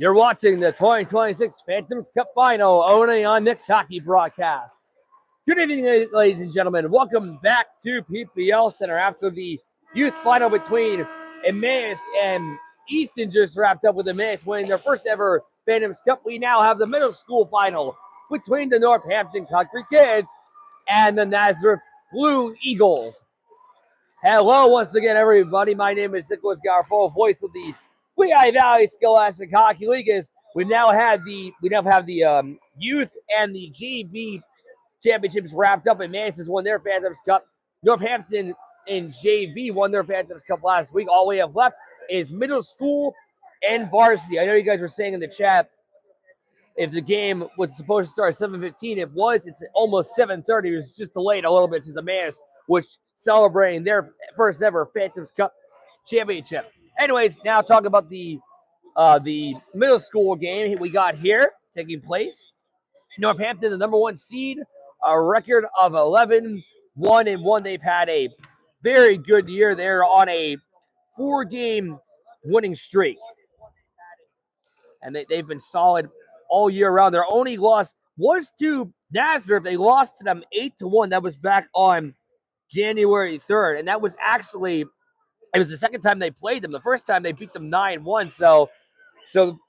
You're watching the 2026 Phantoms Cup Final only on Nick's Hockey Broadcast. Good evening, ladies and gentlemen. Welcome back to PPL Center after the youth final between Emmaus and Easton just wrapped up with Emmaus winning their first ever Phantoms Cup. We now have the middle school final between the Northampton Konkrete Kids and the Nazareth Blue Eagles. Hello once again, everybody. My name is Nicholas Garfo, voice of the Lehigh Valley Scholastic Hockey League. We now have the youth and the JV championships wrapped up. Emmaus has won their Phantoms Cup. Northampton and JV won their Phantoms Cup last week. All we have left is middle school and varsity. I know you guys were saying in the chat if the game was supposed to start at 7:15, it was. It's almost 7:30. It was just delayed a little bit since Emmaus was celebrating their first ever Phantoms Cup championship. Anyways, now talking about the middle school game we got here taking place. Northampton, the number one seed, a record of 11-1-1. They've had a very good year. They're on a 4-game winning streak. And they've been solid all year round. Their only loss was to Nazareth. They lost to them 8-1. That was back on January 3rd. And that was actually, it was the second time they played them. The first time they beat them 9-1. So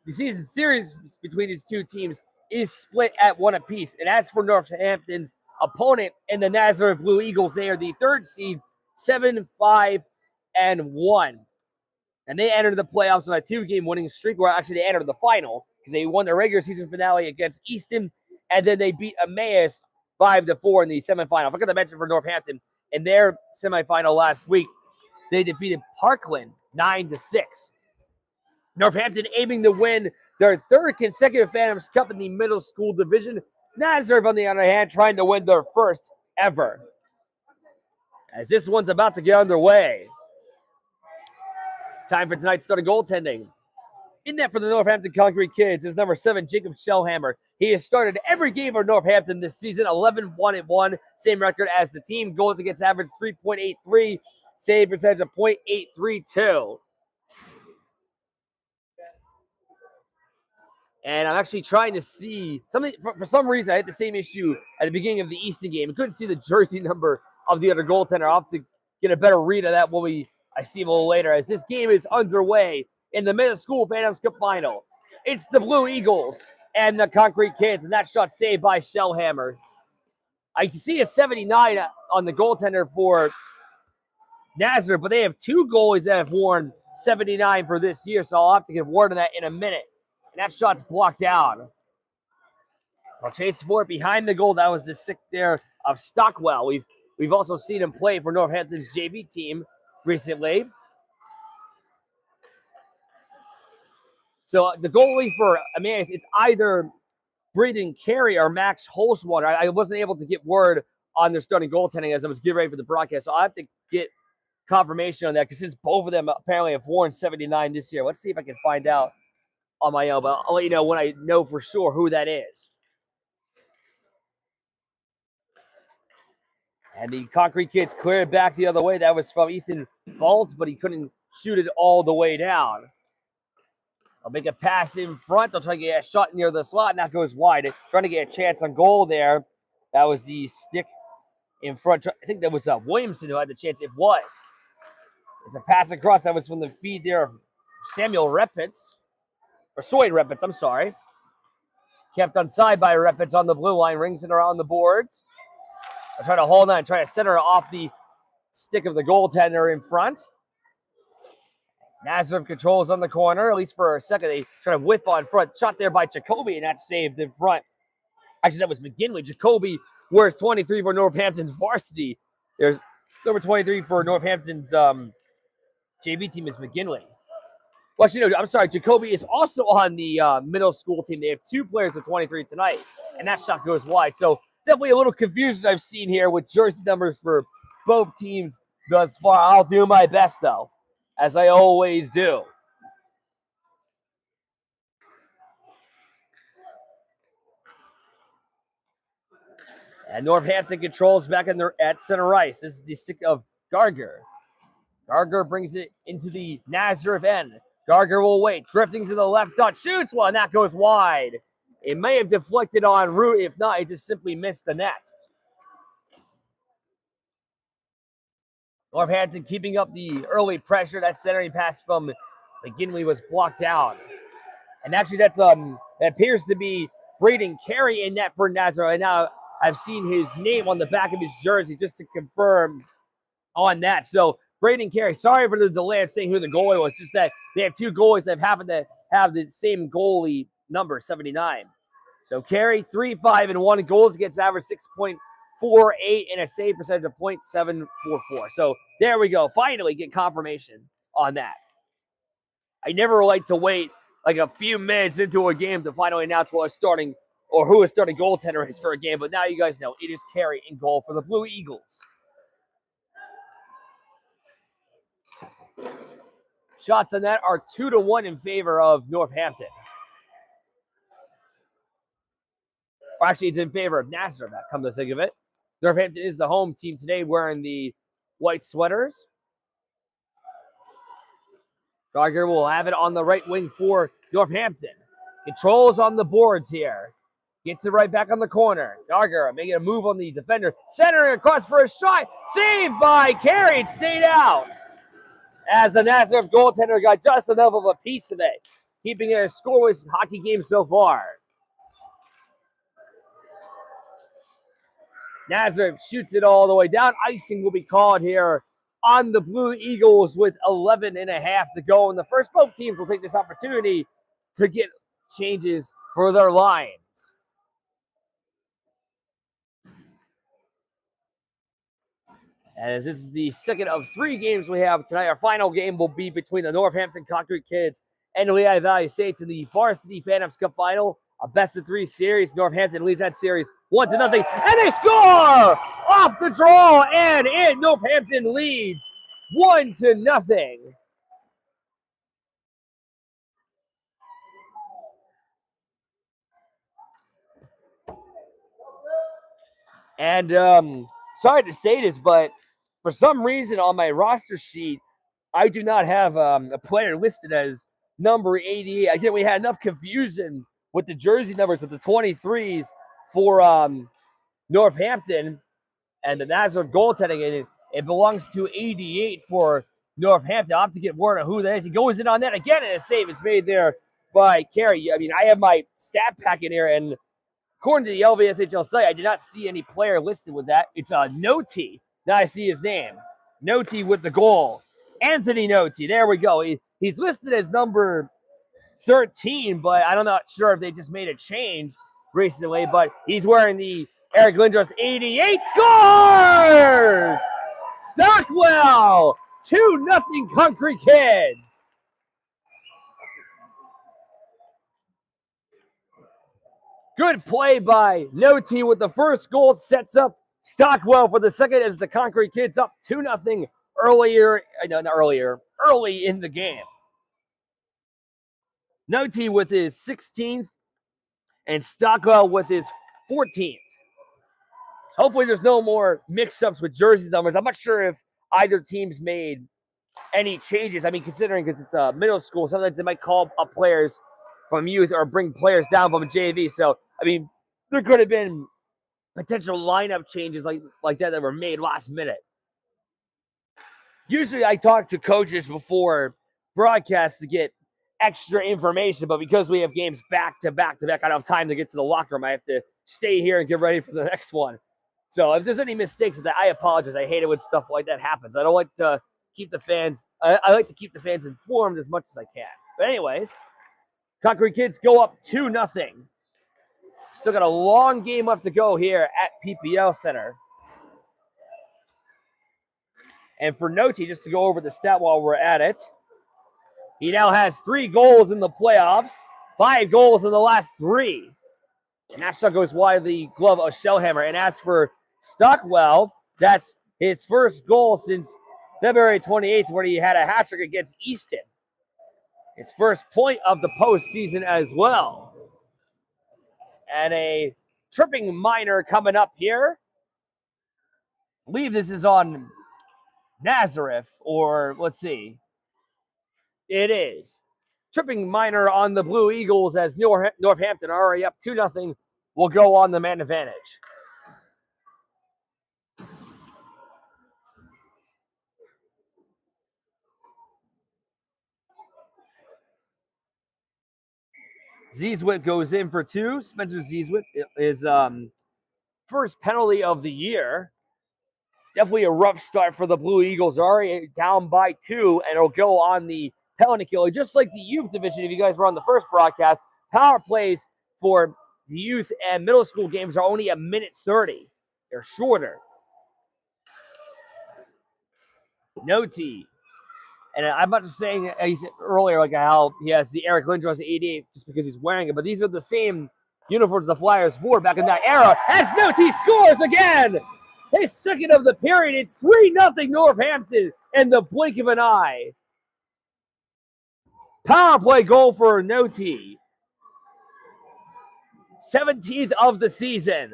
the season series between these two teams is split at 1 apiece. And as for Northampton's opponent and the Nazareth Blue Eagles, they are the third seed, 7-5-1. And they entered the playoffs on a 2-game winning streak, where actually they entered the final because they won their regular season finale against Easton, and then they beat Emmaus 5-4 in the semifinal. I forgot to mention for Northampton, in their semifinal last week, they defeated Parkland 9-6. Northampton aiming to win their third consecutive Phantoms Cup in the middle school division. Nazareth, on the other hand, trying to win their first ever, as this one's about to get underway. Time for tonight's starting goaltending. In net for the Northampton Konkrete Kids is number 7, Jacob Shellhammer. He has started every game for Northampton this season, 11-1-1, same record as the team. Goals against average 3.83, save percentage of .832. And I'm actually trying to see something. For some reason, I had the same issue at the beginning of the Easton game. I couldn't see the jersey number of the other goaltender. I'll have to get a better read of that when I see him a little later, as this game is underway in the middle school Phantoms Cup final. It's the Blue Eagles and the Konkrete Kids, and that shot saved by Shellhammer. I can see a 79 on the goaltender for Nazareth, but they have 2 goalies that have worn 79 for this year, so I'll have to give word on that in a minute. And that shot's blocked down. I'll chase for it behind the goal. That was the stick there of Stockwell. We've also seen him play for Northampton's JV team recently. So the goalie for Emmaus, it's either Braden Carey or Max Holzwater. I wasn't able to get word on their starting goaltending as I was getting ready for the broadcast, so I have to get confirmation on that, because since both of them apparently have worn 79 this year. Let's see if I can find out on my own, but I'll let you know when I know for sure who that is. And the Konkrete Kids cleared back the other way. That was from Ethan Baltz, but he couldn't shoot it all the way down. I'll make a pass in front. I'll try to get a shot near the slot, and that goes wide. Trying to get a chance on goal there. That was the stick in front. I think that was Williamson who had the chance. It was. It's a pass across. That was from the feed there of Samuel Repitz. Or Soyd Repitz, I'm sorry. Kept onside by Repitz on the blue line. Rings it around the boards. I try to hold on and try to center off the stick of the goaltender in front. Nazareth controls on the corner, at least for a second. They try to whiff on front. Shot there by Jacoby, and that's saved in front. Actually, that was McGinley. Jacoby wears 23 for Northampton's varsity. There's number 23 for Northampton's JV team is McGinley. Well, actually, no, I'm sorry. Jacoby is also on the middle school team. They have 2 players of 23 tonight, and that shot goes wide. So definitely a little confusion I've seen here with jersey numbers for both teams thus far. I'll do my best, though, as I always do. And Northampton controls back at center ice. This is the stick of Garger. Garger brings it into the Nazareth end. Gardner will wait, drifting to the left dot, shoots one, that goes wide. It may have deflected en route. If not, it just simply missed the net. Northampton keeping up the early pressure. That centering pass from McGinley was blocked out. And actually, that appears to be Braden Carey in net for Nazareth. And now I've seen his name on the back of his jersey just to confirm on that. So Braden Carey, sorry for the delay of saying who the goalie was. Just that they have two goalies that happen to have the same goalie number, 79. So Carey, 3-5-1, goals against average 6.48 and a save percentage of .744. So there we go. Finally get confirmation on that. I never like to wait like a few minutes into a game to finally announce who is starting goaltender is for a game. But now you guys know it is Carey in goal for the Blue Eagles. Shots on that are 2-1 in favor of Northampton. Or actually, it's in favor of Nazareth, come to think of it. Northampton is the home team today wearing the white sweaters. Gardner will have it on the right wing for Northampton. Controls on the boards here. Gets it right back on the corner. Gardner making a move on the defender. Centering across for a shot. Saved by Carey. It stayed out. As the Nazareth goaltender got just enough of a piece of it. Keeping it a scoreless hockey game so far. Nazareth shoots it all the way down. Icing will be called here on the Blue Eagles with 11.5 to go. And the first both teams will take this opportunity to get changes for their lines. As this is the second of 3 games we have tonight, our final game will be between the Northampton Konkrete Kids and the Lehigh Valley Saints in the Varsity Phantoms Cup Final. A best-of-3 series. Northampton leads that series 1-0, and they score off the draw, and Northampton leads 1-0. And sorry to say this, but for some reason on my roster sheet, I do not have a player listed as number 88. Again, we had enough confusion with the jersey numbers of the 23s for Northampton and the Nazareth goaltending, and it belongs to 88 for Northampton. I'll have to get word on who that is. He goes in on that again, and a save is made there by Carey. I mean, I have my stat packet here, and according to the LVSHL site, I did not see any player listed with that. It's Noti. Now I see his name. Noti with the goal. Anthony Noti. There we go. He's listed as number 13, but I'm not sure if they just made a change recently, but he's wearing the Eric Lindros 88. Scores! Stockwell! 2-0 Konkrete Kids. Good play by Noti with the first goal. Sets up Stockwell for the second as the Konkrete Kids up 2-0 early in the game. Noti with his 16th and Stockwell with his 14th. Hopefully there's no more mix-ups with jersey numbers. I'm not sure if either team's made any changes. I mean, considering because it's a middle school, sometimes they might call up players from youth or bring players down from a JV. So, I mean, there could have been potential lineup changes like that were made last minute. Usually I talk to coaches before broadcast to get extra information, but because we have games back to back, I don't have time to get to the locker room. I have to stay here and get ready for the next one. So if there's any mistakes with that, I apologize. I hate it when stuff like that happens. I don't like to keep the fans. I like to keep the fans informed as much as I can. But anyways, Konkrete Kids go up 2-0. Still got a long game left to go here at PPL Center. And for Noti, just to go over the stat while we're at it, he now has 3 goals in the playoffs, 5 goals in the last 3. And that shot goes wide of the glove of Shellhammer. And as for Stockwell, that's his first goal since February 28th, where he had a hat trick against Easton. His first point of the postseason as well. And a tripping minor coming up here. I believe this is on Nazareth, or let's see. It is. tripping minor on the Blue Eagles as Northampton are already up 2-0. Will go on the man advantage. Zieswit goes in for 2. Spencer Zieswit is first penalty of the year. Definitely a rough start for the Blue Eagles. Already down by 2, and it'll go on the penalty kill. Just like the youth division, if you guys were on the first broadcast, power plays for the youth and middle school games are only 1:30. They're shorter. No T. And I'm not just saying, he said earlier, like how he has the Eric Lindros 88 just because he's wearing it, but these are the same uniforms the Flyers wore back in that era. As No T scores again! His second of the period. It's 3-0 Northampton in the blink of an eye. Power play goal for No T. 17th of the season.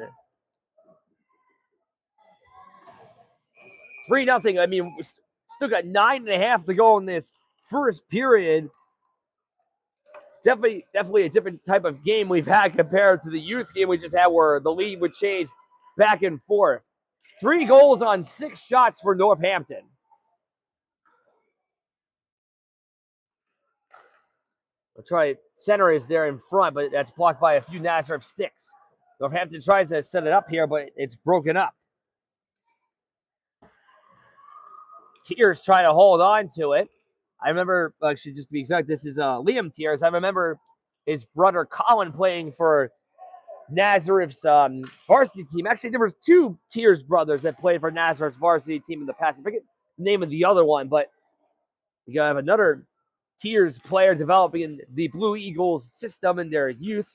3-0. I mean, we still got 9.5 to go in this first period. Definitely a different type of game we've had compared to the youth game we just had where the lead would change back and forth. 3 goals on 6 shots for Northampton. That's right. Center is there in front, but that's blocked by a few Nazareth sticks. Northampton tries to set it up here, but it's broken up. Tears trying to hold on to it. I remember, actually, just to be exact, this is Liam Tears. I remember his brother Colin playing for Nazareth's varsity team. Actually, there was 2 Tears brothers that played for Nazareth's varsity team in the past. I forget the name of the other one, but you have another Tears player developing in the Blue Eagles system in their youth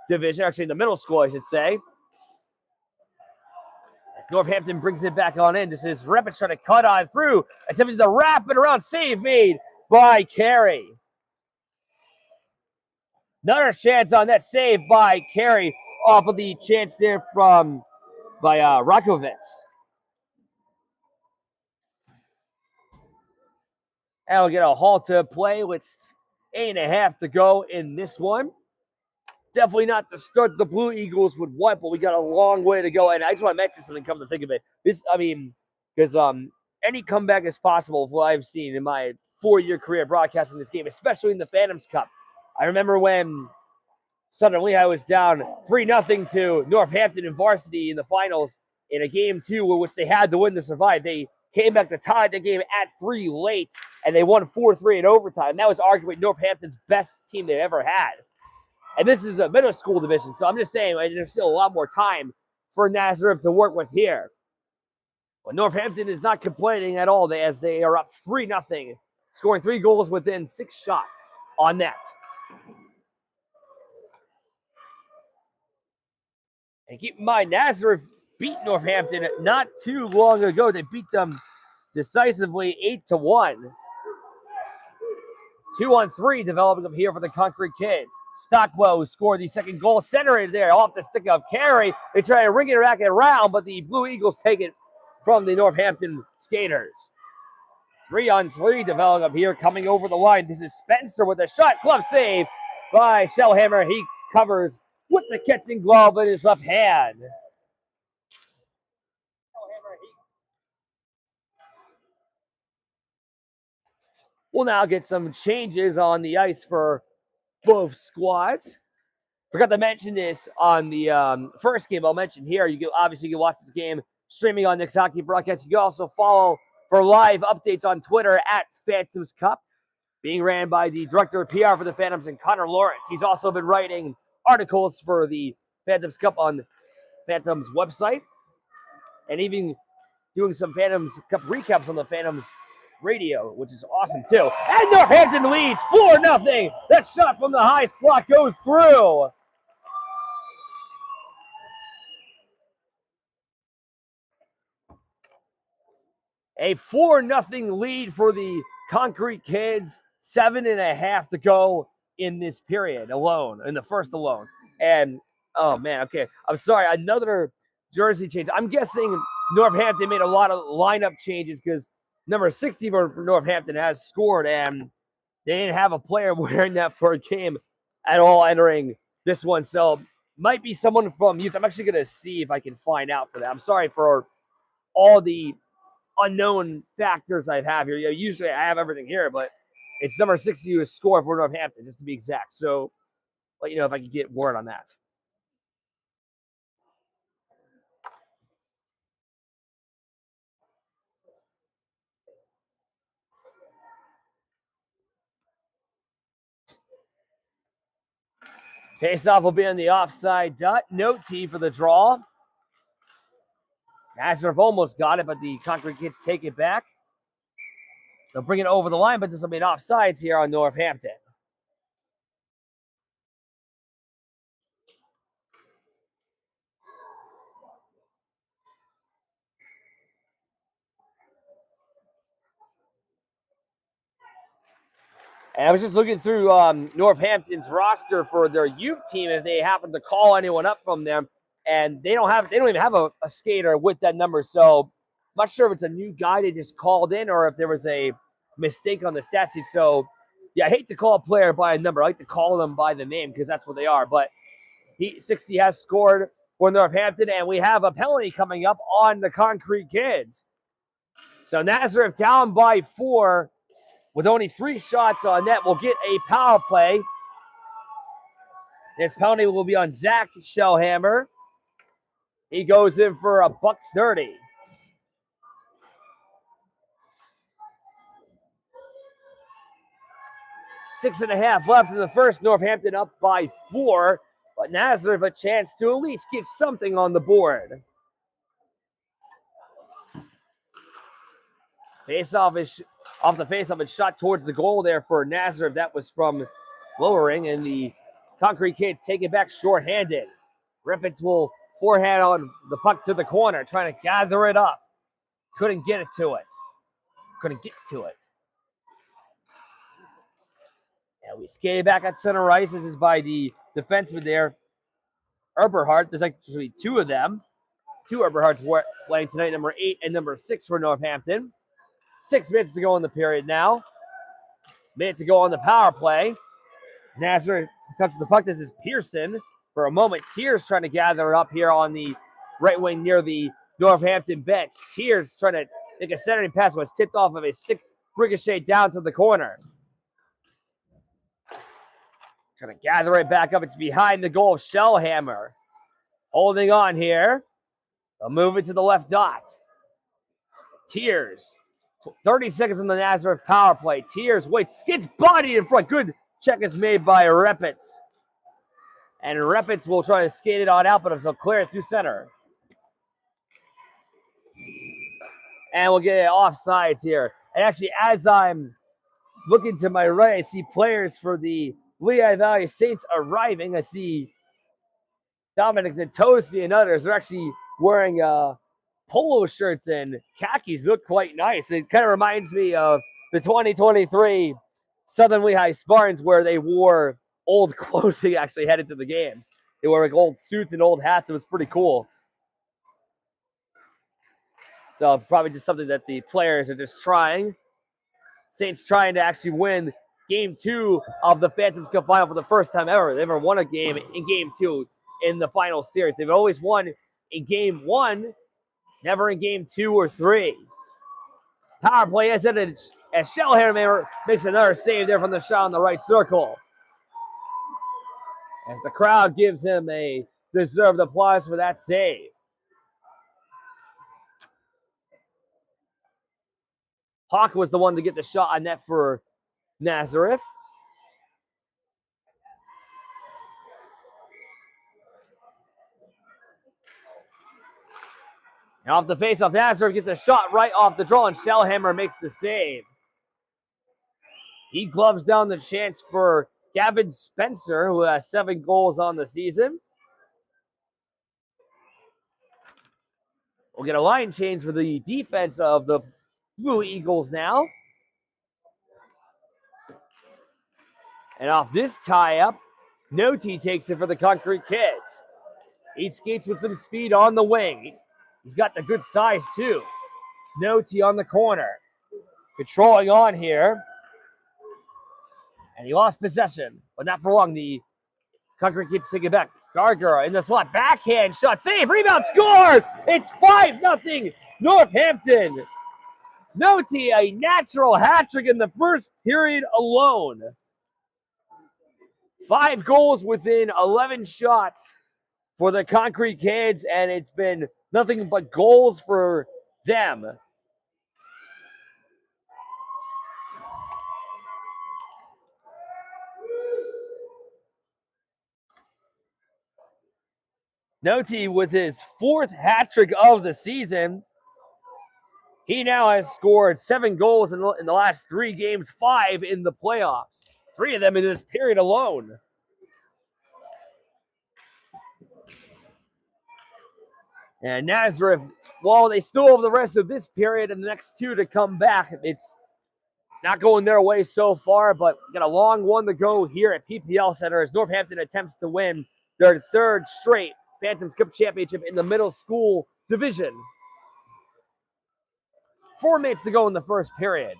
division, actually in the middle school, I should say. As Northampton brings it back on in. This is Reppich trying to cut on through, attempting to wrap it around. Save made by Carey. Another chance on that save by Carey off of the chance there by Rakovitz. And we'll get a halt to play with 8.5 to go in this one. Definitely not the start the Blue Eagles would want, but we got a long way to go. And I just want to mention something, come to think of it. Because any comeback is possible of what I've seen in my 4-year career broadcasting this game, especially in the Phantoms Cup. I remember when Southern Lehigh was down 3-0 to Northampton in varsity in the finals in a game 2, which they had to win to survive. They came back to tie the game at 3 late, and they won 4-3 in overtime. That was arguably Northampton's best team they've ever had. And this is a middle school division, so I'm just saying there's still a lot more time for Nazareth to work with here. But Northampton is not complaining at all as they are up 3-0, scoring 3 goals within 6 shots on net. And keep in mind, Nazareth beat Northampton not too long ago. They beat them decisively 8-1. 2-on-3 developing up here for the Konkrete kids. Stockwell, who scored the second goal, centered there off the stick of Carey. They try to ring it back around, but the Blue Eagles take it from the Northampton skaters. 3-on-3 developing up here, coming over the line. This is Spencer with a shot. Glove save by Shellhammer. He covers with the catching glove in his left hand. We'll now get some changes on the ice for both squads. Forgot to mention this on the first game. I'll mention here. You can watch this game streaming on Nick's Hockey Broadcast. You can also follow for live updates on Twitter at Phantoms Cup, being ran by the director of PR for the Phantoms and Connor Lawrence. He's also been writing articles for the Phantoms Cup on Phantoms website, and even doing some Phantoms Cup recaps on the Phantoms radio, which is awesome too. And Northampton leads 4-0. That shot from the high slot goes through. A 4-0 lead for the Konkrete kids. 7.5 to go in this period alone, in the first alone. And, oh man, okay. I'm sorry, another jersey change. I'm guessing Northampton made a lot of lineup changes because number 60 for Northampton has scored, and They didn't have a player wearing that for a game at all entering this one. So might be someone from youth. I'm actually going to see if I can find out for that. I'm sorry for all the unknown factors I have here. Usually I have everything here, but it's number 60 who scored for Northampton, just to be exact. So let you know if I can get word on that. Face-off will be on the offside dot. No tee for the draw. Nazareth almost got it, but the Konkrete kids take it back. They'll bring it over the line, but this will be an offsides here on Northampton. And I was just looking through Northampton's roster for their youth team if they happen to call anyone up from them, and they don't even have a skater with that number. So I'm not sure if it's a new guy they just called in or if there was a mistake on the stat sheet. So yeah, I hate to call a player by a number. I like to call them by the name because that's what they are. But 60 has scored for Northampton, and we have a penalty coming up on the Konkrete kids. So Nazareth down by 4. With only 3 shots on net, we'll get a power play. This penalty will be on Zach Shellhammer. He goes in for a $1.30. Six and a half left in the first. Northampton up by 4, but Nazareth a chance to at least get something on the board. Face-off is off the face-off and shot towards the goal there for Nazareth. That was from lowering, and the Konkrete kids take it back short-handed. Rippets will forehand on the puck to the corner, trying to gather it up. Couldn't get to it. And we skated back at center ice. This is by the defenseman there, Eberhardt. There's actually 2 of them. 2 Eberhardts playing tonight, number 8 and number 6 for Northampton. 6 minutes to go in the period now. Minute to go on the power play. Nazareth touches the puck. This is Pearson. For a moment, Tiers trying to gather it up here on the right wing near the Northampton bench. Tiers trying to make a centering pass, was tipped off of a stick ricochet down to the corner. Trying to gather it back up. It's behind the goal. Shellhammer holding on here. They'll move it to the left dot. Tiers. 30 seconds on the Nazareth power play. Tiers waits. Gets bodied in front. Good check is made by Rippets. And Rippets will try to skate it on out, but it'll clear it through center. And we'll get offsides here. And actually, as I'm looking to my right, I see players for the Lehigh Valley Saints arriving. I see Dominic Natosi and others. They're actually wearing polo shirts and khakis. Look quite nice. It kind of reminds me of the 2023 Southern Lehigh Spartans, where they wore old clothing actually headed to the games. They wore like old suits and old hats. It was pretty cool. So probably just something that the players are just trying. Saints trying to actually win Game 2 of the Phantoms Cup Final for the first time ever. They've never won a game in Game 2 in the final series. They've always won in Game 1, never in Game 2 or 3. Power play as Shellhammer makes another save there from the shot on the right circle. As the crowd gives him a deserved applause for that save. Hawk was the one to get the shot on net for Nazareth. And off the face-off, Nazareth gets a shot right off the draw, and Shellhammer makes the save. He gloves down the chance for Gavin Spencer, who has 7 goals on the season. We'll get a line change for the defense of the Blue Eagles now. And off this tie-up, Noti takes it for the Konkrete kids. He skates with some speed on the wing. He's got the good size, too. Noti on the corner. Controlling on here. And he lost possession, but not for long. The Konkrete kids take it back. Garger in the slot. Backhand shot. Save. Rebound. Scores. It's 5-0 Northampton. Noti, a natural hat trick in the first period alone. 5 goals within 11 shots for the Konkrete kids, and it's been nothing but goals for them. Noti with his 4th hat trick of the season. He now has scored 7 goals in the last 3 games, 5 in the playoffs. 3 of them in this period alone. And Nazareth, well, they still have the rest of this period and the next 2 to come back. It's not going their way so far, but got a long one to go here at PPL Center as Northampton attempts to win their 3rd straight Phantoms Cup Championship in the middle school division. 4 minutes to go in the first period.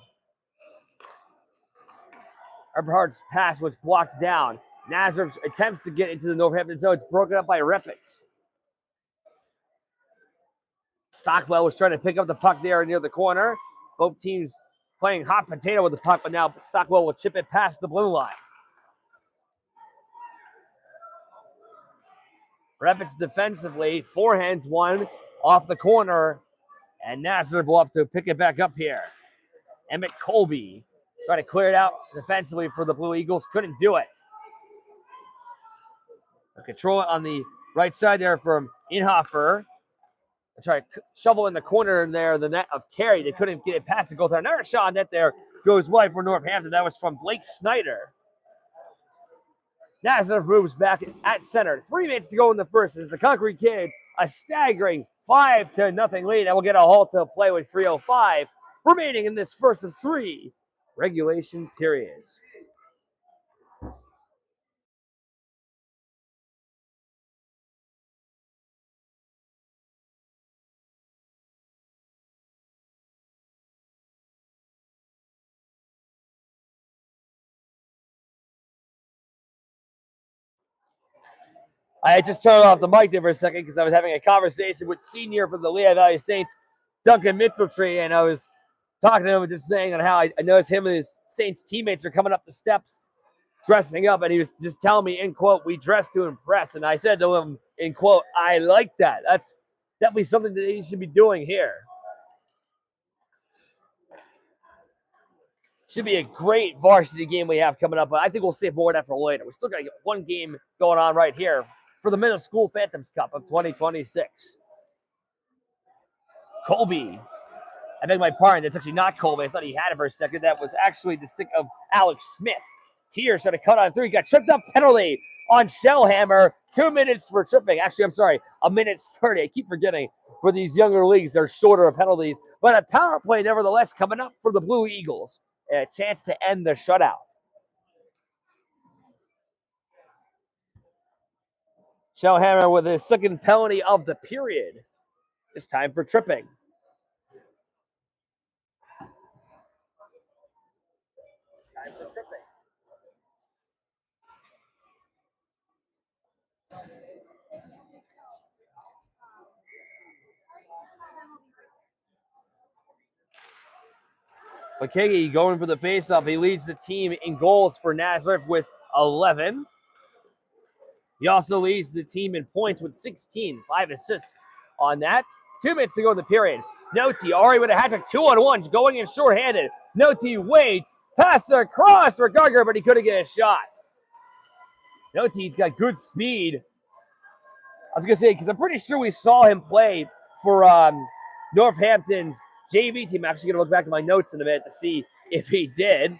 Eberhardt's pass was blocked down. Nazareth attempts to get into the Northampton zone. It's broken up by Repitz. Stockwell was trying to pick up the puck there near the corner. Both teams playing hot potato with the puck, but now Stockwell will chip it past the blue line. Repitz defensively, forehands one off the corner, and Nazareth will have to pick it back up here. Emmett Colby tried to clear it out defensively for the Blue Eagles, couldn't do it. They'll control it on the right side there from Inhofer. They try to shovel in the corner there, the net of Carey. They couldn't get it past the goaltender. Another shot on net there goes wide for Northampton. That was from Blake Snyder. Nazareth moves back at center. 3 minutes to go in the first as the Konkrete kids a staggering 5-0 lead. That will get a halt to play with 3:05 remaining in this first of 3 regulation periods. I had just turned off the mic there for a second because I was having a conversation with senior for the Lehigh Valley Saints, Duncan Mitchelltree, and I was talking to him and just saying on how I noticed him and his Saints teammates were coming up the steps, dressing up, and he was just telling me, in quote, "We dress to impress." And I said to him, in quote, "I like that. That's definitely something that he should be doing here." Should be a great varsity game we have coming up, but I think we'll save more of that for later. We still got to get one game going on right here for the Middle School Phantoms Cup of 2026. Colby. I beg my pardon. That's actually not Colby. I thought he had it for a second. That was actually the stick of Alex Smith. Tier should have cut on 3. Got tripped up penalty on Shellhammer. 2 minutes for tripping. Actually, I'm sorry. 1:30. I keep forgetting. For these younger leagues, they're shorter of penalties. But a power play, nevertheless, coming up for the Blue Eagles. A chance to end the shutout. Shellhammer with his second penalty of the period. It's time for tripping. McKeggy going for the faceoff. He leads the team in goals for Nazareth with 11. He also leads the team in points with 16, 5 assists on that. 2 minutes to go in the period. Noti already with a hat trick, 2-on-1, going in shorthanded. Noti waits, pass across for Garger, but he couldn't get a shot. Noti's got good speed. I was going to say, because I'm pretty sure we saw him play for Northampton's JV team. I'm actually going to look back at my notes in a minute to see if he did.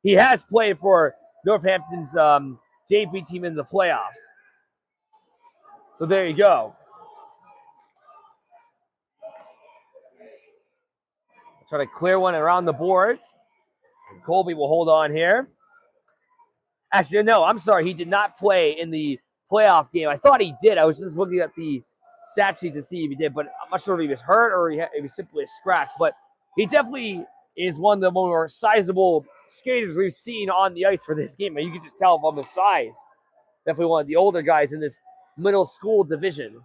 He has played for Northampton's JV team in the playoffs. So there you go. Try to clear one around the boards. And Colby will hold on here. Actually, no, I'm sorry. He did not play in the playoff game. I thought he did. I was just looking at the stat sheet to see if he did, but I'm not sure if he was hurt or it was simply a scratch. But he definitely is one of the more sizable skaters we've seen on the ice for this game. And you can just tell from his size. Definitely one of the older guys in this middle school division.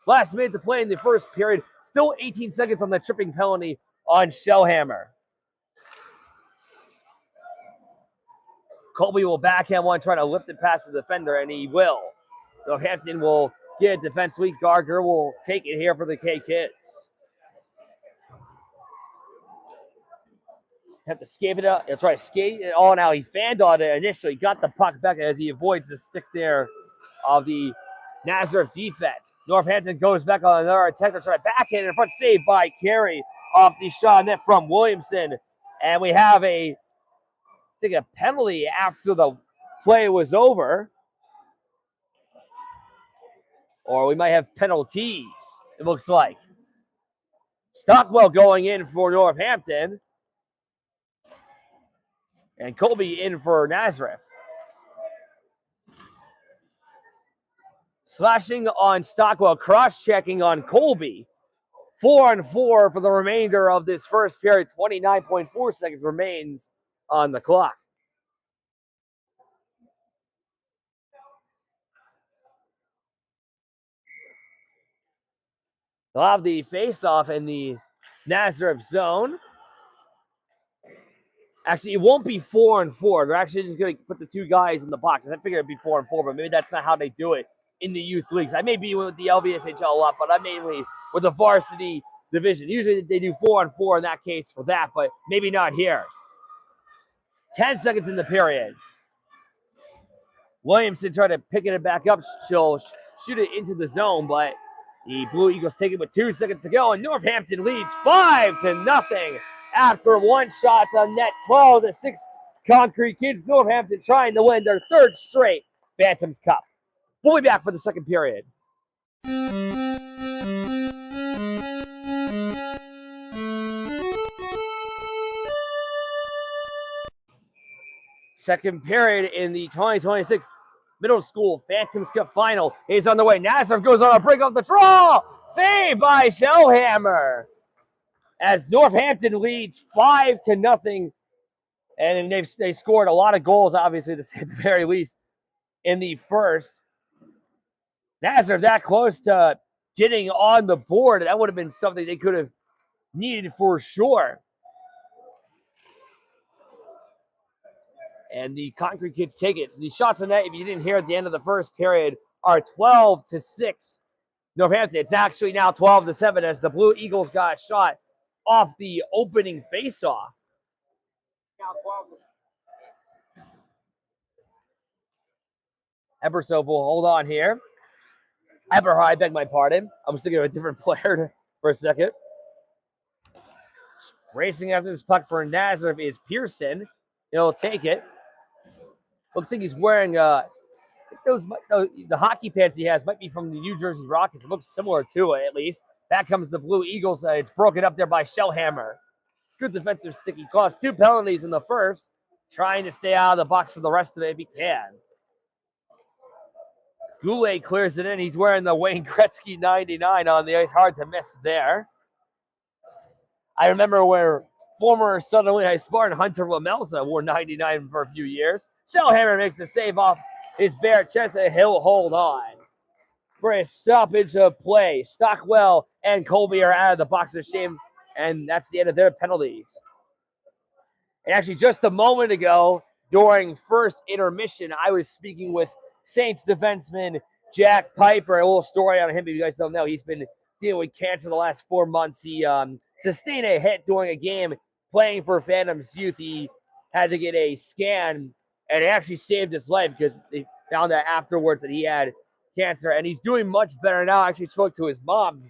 Last minute to play in the first period. Still 18 seconds on the tripping penalty on Shellhammer. Colby will backhand one, trying to lift it past the defender, and he will. Northampton will get a defense weak. Garger will take it here for the K-Kids. Have to skate it up. He'll try to skate it all now. He fanned on it initially, got the puck back as he avoids the stick there of the Nazareth defense. Northampton goes back on another attack. They're trying to backhand in front, saved by Carey off the shot net from Williamson. And we have a penalty after the play was over. Or we might have penalties, it looks like. Stockwell going in for Northampton. And Colby in for Nazareth. Slashing on Stockwell, cross-checking on Colby. 4-on-4 for the remainder of this first period. 29.4 seconds remains on the clock. They'll have the face-off in the Nazareth zone. Actually, it won't be 4-on-4. They're actually just going to put the two guys in the box. I figured it'd be 4-on-4, but maybe that's not how they do it in the youth leagues. I may be with the LVSHL a lot, but I'm mainly with the varsity division. Usually they do 4-on-4 in that case for that, but maybe not here. 10 seconds in the period. Williamson tried to pick it back up. She'll shoot it into the zone, but the Blue Eagles take it with 2 seconds to go, and Northampton leads 5-0 after one shot on net. 12-6 Konkrete Kids. Northampton trying to win their third straight Phantoms Cup. We'll be back for the second period. Second period in the 2026 Middle School Phantoms Cup Final is on the way. Nazareth goes on a break off the draw. Saved by Shellhammer. As Northampton leads 5-0. And they scored a lot of goals, obviously, at the very least, in the first. Nazareth that close to getting on the board. That would have been something they could have needed for sure. And the Konkrete Kids take it. So the shots on that, if you didn't hear at the end of the first period, are 12-6 Northampton. It's actually now 12-7 as the Blue Eagles got a shot off the opening faceoff. Ebersov will hold on here. Eberhard, I beg my pardon. I was thinking of a different player for a second. Racing after this puck for Nazareth is Pearson. He'll take it. Looks like he's wearing the hockey pants he has might be from the New Jersey Rockets. It looks similar to it, at least. Back comes the Blue Eagles. It's broken up there by Shellhammer. Good defensive sticky. Cost 2 penalties in the first. Trying to stay out of the box for the rest of it if he can. Goulet clears it in. He's wearing the Wayne Gretzky 99 on the ice. Hard to miss there. I remember where former Southern High Spartan Hunter Lamelza wore 99 for a few years. Shellhammer makes a save off his bare chest, and he'll hold on for a stoppage of play. Stockwell and Colby are out of the box of shame, and that's the end of their penalties. And actually, just a moment ago, during first intermission, I was speaking with Saints defenseman Jack Piper. A little story on him, if you guys don't know. He's been dealing with cancer the last 4 months. He sustained a hit during a game playing for Phantoms Youth. He had to get a scan, and it actually saved his life because they found out afterwards that he had cancer, and he's doing much better now. I actually spoke to his mom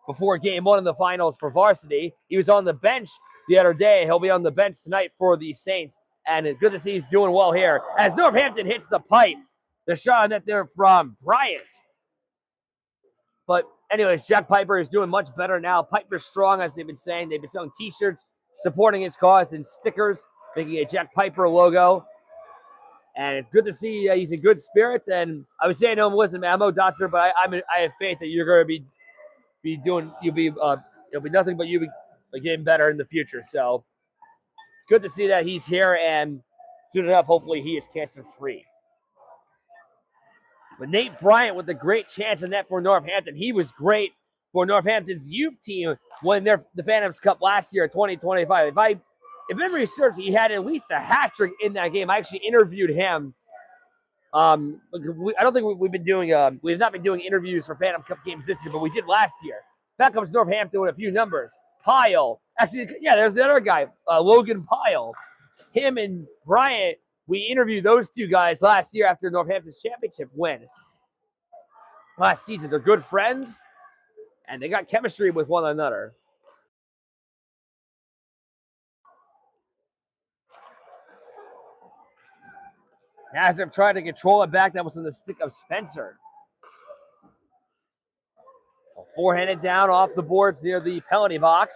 before game one of the finals for varsity. He was on the bench the other day. He'll be on the bench tonight for the Saints, and it's good to see he's doing well here as Northampton hits the pipe. The shot on that there from Bryant. But anyways, Jack Piper is doing much better now. Piper's strong, as they've been saying. They've been selling T-shirts supporting his cause and stickers, making a Jack Piper logo. And it's good to see he's in good spirits. And I was saying to him, listen, man, I'm no doctor, but I have faith that you're going to be doing, it'll be nothing but you be getting better in the future. So good to see that he's here, and soon enough, hopefully, he is cancer-free. But Nate Bryant with a great chance in that for Northampton. He was great for Northampton's youth team when the Phantoms Cup last year, 2025. If memory serves, he had at least a hat trick in that game. I actually interviewed him. I don't think we've not been doing interviews for Phantom Cup games this year, but we did last year. Back comes Northampton with a few numbers. Pyle, actually, yeah, there's the other guy, Logan Pyle. Him and Bryant, we interviewed those two guys last year after Northampton's championship win. Last season, they're good friends, and they got chemistry with one another. Nazareth tried to control it back. That was on the stick of Spencer. Forehanded down off the boards near the penalty box.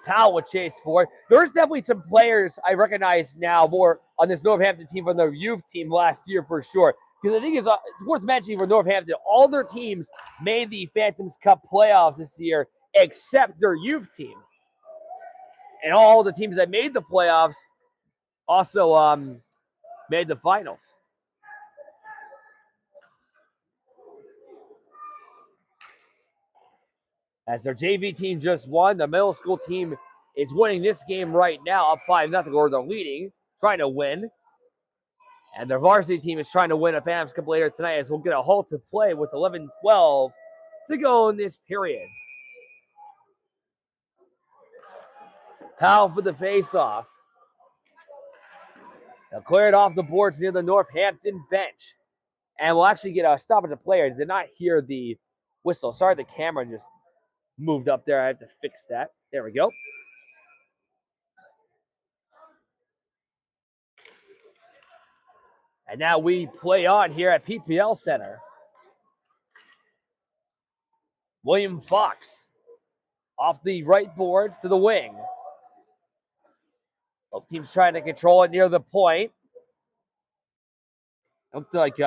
Powell would chase for it. There's definitely some players I recognize now more on this Northampton team from the youth team last year for sure. Because I think it's worth mentioning for Northampton, all their teams made the Phantoms Cup playoffs this year except their youth team. And all the teams that made the playoffs also made the finals. As their JV team just won, the middle school team is winning this game right now, up 5-0, or they're leading, trying to win. And their varsity team is trying to win a Phantoms Cup later tonight, as we'll get a halt to play with 11-12 to go in this period. Powell for the face-off. They'll clear it off the boards near the Northampton bench. And we'll actually get a stoppage of play. I did not hear the whistle. Sorry, the camera just moved up there. I have to fix that. There we go. And now we play on here at PPL Center. William Fox off the right boards to the wing. Both teams trying to control it near the point. Looked like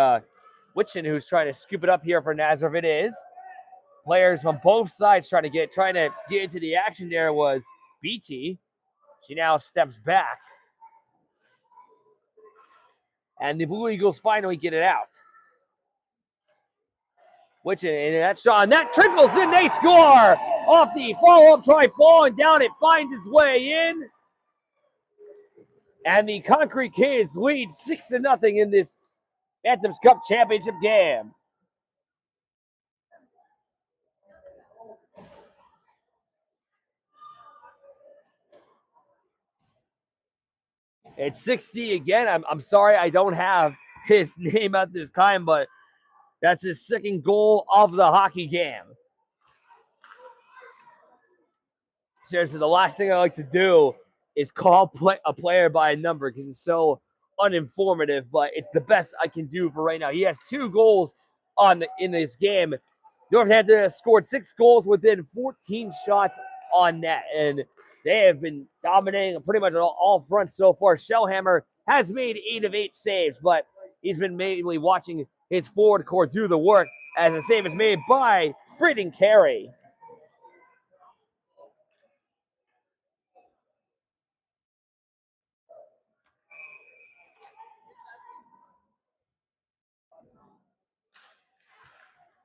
Witchin, who's trying to scoop it up here for Nazareth. It is. Players from both sides trying to get into the action there was BT. She now steps back. And the Blue Eagles finally get it out. Witchin, and that shot, and that trickles in. They score off the follow-up try, falling down. It finds its way in. And the Konkrete Kids lead 6-0 in this Phantoms Cup championship game. It's 60 again. I'm sorry I don't have his name at this time, but that's his second goal of the hockey game. Seriously, the last thing I like to do is call a player by a number because it's so uninformative, but it's the best I can do for right now. He has 2 goals in this game. Northampton has scored 6 goals within 14 shots on net, and they have been dominating pretty much on all fronts so far. Shellhammer has made 8 of 8 saves, but he's been mainly watching his forward core do the work, as the save is made by Braden Carey.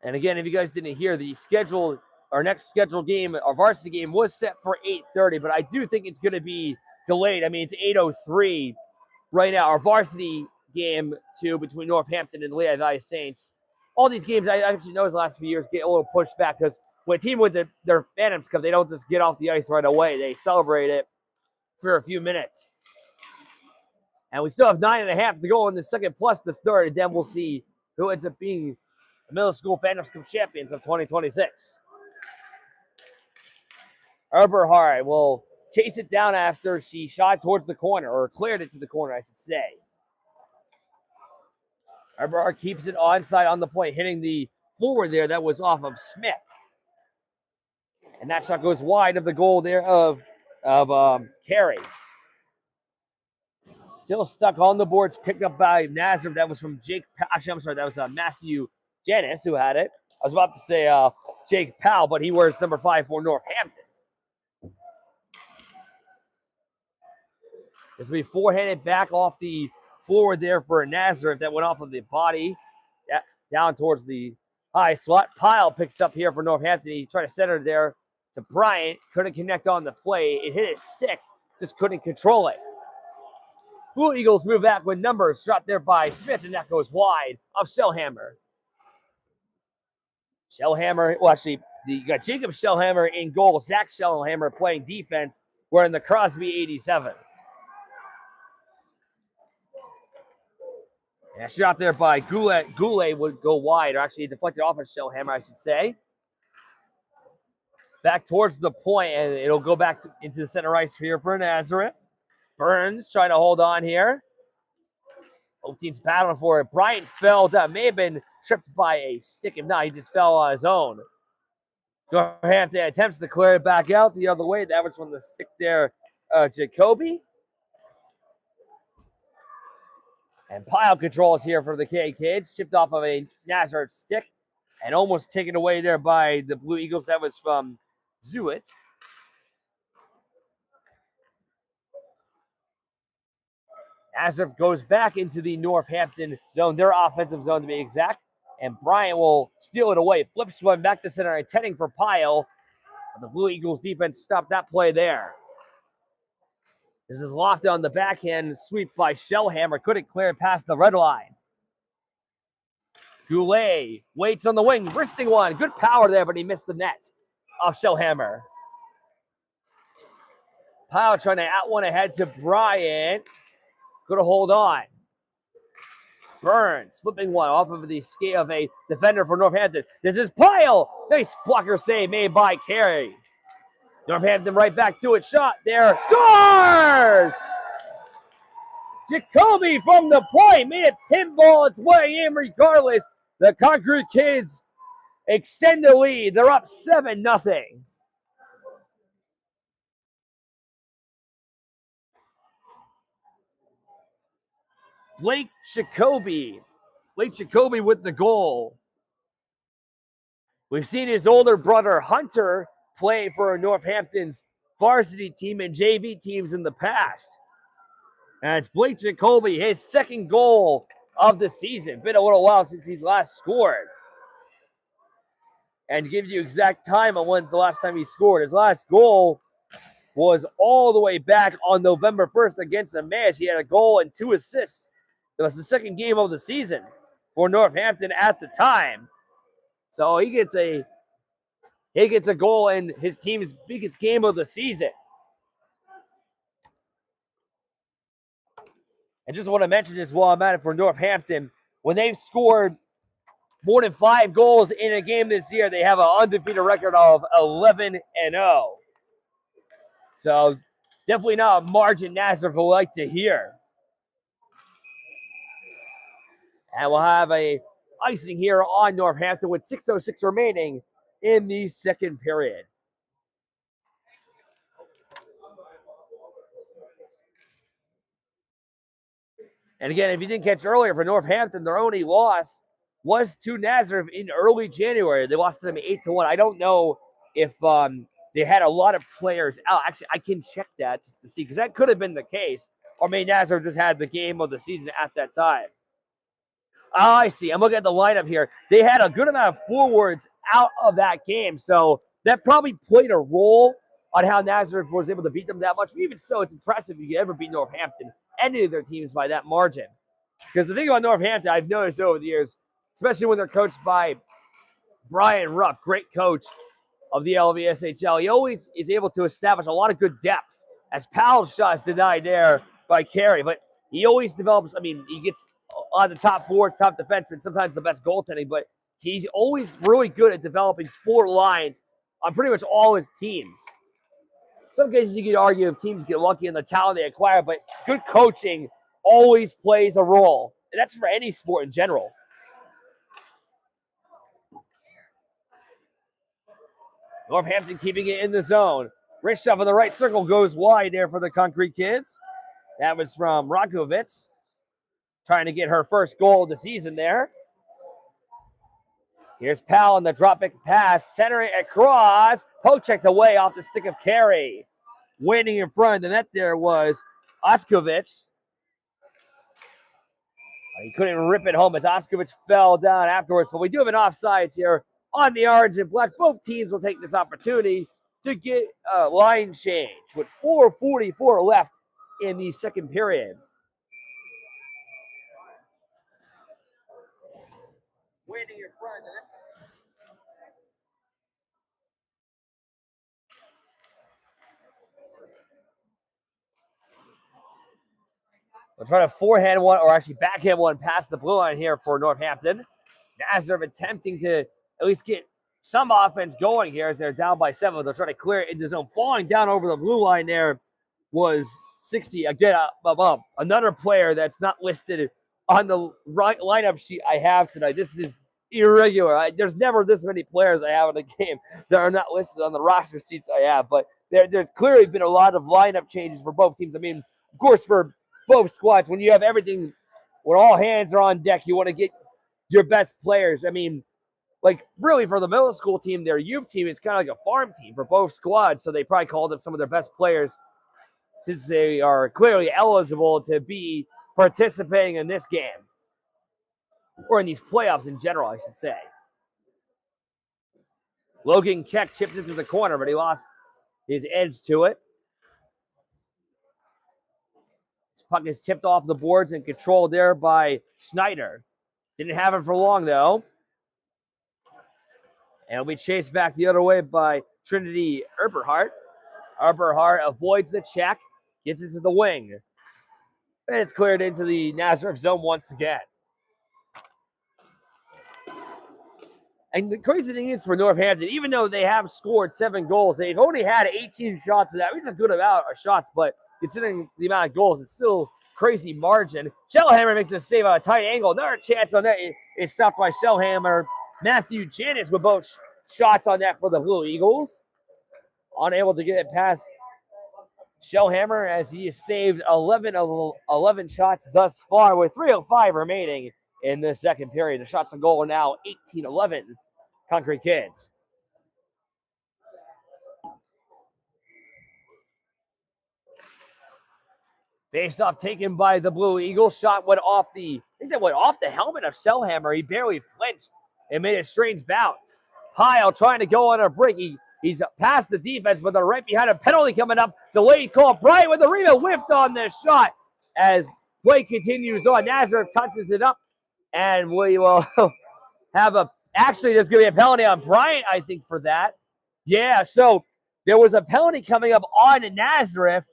And again, if you guys didn't hear, our next scheduled game, our varsity game, was set for 8:30, but I do think it's going to be delayed. I mean, it's 8:03 right now. Our varsity game, too, between Northampton and Lehigh Valley Saints. All these games, I actually noticed the last few years, get a little pushed back because when a team wins their Phantoms Cup, they don't just get off the ice right away. They celebrate it for a few minutes. And we still have 9.5 to go in the second plus the third, and then we'll see who ends up being the middle school Phantoms Cup champions of 2026. Eberhard will chase it down after she shot towards the corner, or cleared it to the corner, I should say. Eberhard keeps it onside on the point, hitting the forward there that was off of Smith. And that shot goes wide of the goal there of Carey. Still stuck on the boards, picked up by Nazareth. That was from Jake. Actually, I'm sorry, that was Matthew Janis who had it. I was about to say Jake Powell, but he wears number 5 for Northampton. This will be forehanded back off the forward there for Nazareth. That went off of the body down towards the high slot. Pyle picks up here for Northampton. He tried to center it there to Bryant. Couldn't connect on the play. It hit his stick. Just couldn't control it. Blue Eagles move back with numbers. Shot there by Smith, and that goes wide of Shellhammer. Shellhammer, well, actually, you got Jacob Shellhammer in goal. Zach Shellhammer playing defense. Wearing the Crosby 87. And a shot there by Goulet. Goulet would go wide, or actually deflected off of Shellhammer, I should say. Back towards the point, and it'll go back into the center ice here for Nazareth. Burns trying to hold on here. Both teams battling for it. Bryant fell down. May have been tripped by a stick. If not, he just fell on his own. Northampton attempts to clear it back out the other way. That was from the stick there, Jacoby. And Pyle controls here for the K-Kids. Chipped off of a Nazareth stick and almost taken away there by the Blue Eagles. That was from Zewitt. Nazareth goes back into the Northampton zone, their offensive zone to be exact. And Bryant will steal it away. Flips one back to center, intending for Pyle. And the Blue Eagles defense stopped that play there. This is lofted on the backhand sweep by Shellhammer. Couldn't clear it past the red line. Goulet waits on the wing, wristing one. Good power there, but he missed the net off Shellhammer. Pyle trying to out one ahead to Bryant. Could have hold on. Burns flipping one off of the skate of a defender for Northampton. This is Pyle. Nice blocker save made by Carey. Northampton right back to it. Shot there. Scores! Jacoby from the point made it pinball its way in regardless. The Konkrete Kids extend the lead. They're up 7-0. Blake Jacoby with the goal. We've seen his older brother Hunter play for Northampton's varsity team and JV teams in the past. And it's Blake Jacoby, his second goal of the season. Been a little while since he's last scored. And to give you exact time on when the last time he scored, his last goal was all the way back on November 1st against Emmaus. He had a goal and 2 assists. It was the second game of the season for Northampton at the time. So he gets a goal in his team's biggest game of the season. And just want to mention this while I'm at it for Northampton. When they've scored more than 5 goals in a game this year, they have an undefeated record of 11-0. So definitely not a margin Nazareth would like to hear. And we'll have a icing here on Northampton with 6:06 remaining in the second period. And again, if you didn't catch earlier, for Northampton, their only loss was to Nazareth in early January. They lost to them 8-1. I don't know if they had a lot of players out. Actually, I can check that just to see, because that could have been the case. Or maybe Nazareth just had the game of the season at that time. Oh, I see. I'm looking at the lineup here. They had a good amount of forwards out of that game, so that probably played a role on how Nazareth was able to beat them that much. But even so, it's impressive if you ever beat Northampton, any of their teams, by that margin. Because the thing about Northampton, I've noticed over the years, especially when they're coached by Brian Ruff, great coach of the LVSHL, he always is able to establish a lot of good depth, as Powell's shot's denied there by Carey. But he always develops, he gets on the top forwards, top defensemen, sometimes the best goaltending, but he's always really good at developing 4 lines on pretty much all his teams. Some cases you could argue if teams get lucky in the talent they acquire, but good coaching always plays a role. And that's for any sport in general. Northampton keeping it in the zone. Wrist shot in the right circle goes wide there for the Konkrete Kids. That was from Rakovitz, trying to get her first goal of the season there. Here's Powell on the drop-back pass, centering it across. Poke checked away off the stick of Carey. Waiting in front of the net there was Oskovich. He couldn't rip it home as Oskovich fell down afterwards, but we do have an offsides here on the orange and black. Both teams will take this opportunity to get a line change with 4:44 left in the second period. Waiting your front. We'll try to forehand one, or actually backhand one past the blue line here for Northampton. Nazareth attempting to at least get some offense going here as they're down by 7. They'll try to clear it into zone. Falling down over the blue line there was 60. Again, another player that's not listed on the right lineup sheet I have tonight. This is irregular. There's never this many players I have in the game that are not listed on the roster sheets I have, but there's clearly been a lot of lineup changes for both teams. I mean, of course, for both squads, when you have everything, when all hands are on deck, you want to get your best players. I mean, like really for the middle school team, their youth team is kind of like a farm team for both squads, so they probably called up some of their best players since they are clearly eligible to be participating in this game, or in these playoffs in general, I should say. Logan Keck chipped into the corner, but he lost his edge to it. This puck is tipped off the boards and controlled there by Snyder. Didn't have it for long, though. And it'll be chased back the other way by Trinity Eberhardt. Eberhardt avoids the check, gets it to the wing. And it's cleared into the Nazareth zone once again. And the crazy thing is for Northampton, even though they have scored 7 goals, they've only had 18 shots of that. It's a good amount of shots, but considering the amount of goals, it's still crazy margin. Shellhammer makes a save on a tight angle. Another chance on that is stopped by Shellhammer. Matthew Janis with both shots on that for the Blue Eagles. Unable to get it past Shellhammer as he has saved 11 shots thus far with 3:05 remaining in the second period. The shots on goal are now 18-11. Konkrete Kids. Face off taken by the Blue Eagles. Shot went off I think that went off the helmet of Shellhammer. He barely flinched and made a strange bounce. Pyle trying to go on a break. He's past the defense, but they're right behind a penalty coming up. Delayed call. Bryant with the rebound, whiffed on this shot as play continues on. Nazareth touches it up, and we will have actually there's going to be a penalty on Bryant, I think, for that. Yeah, so there was a penalty coming up on Nazareth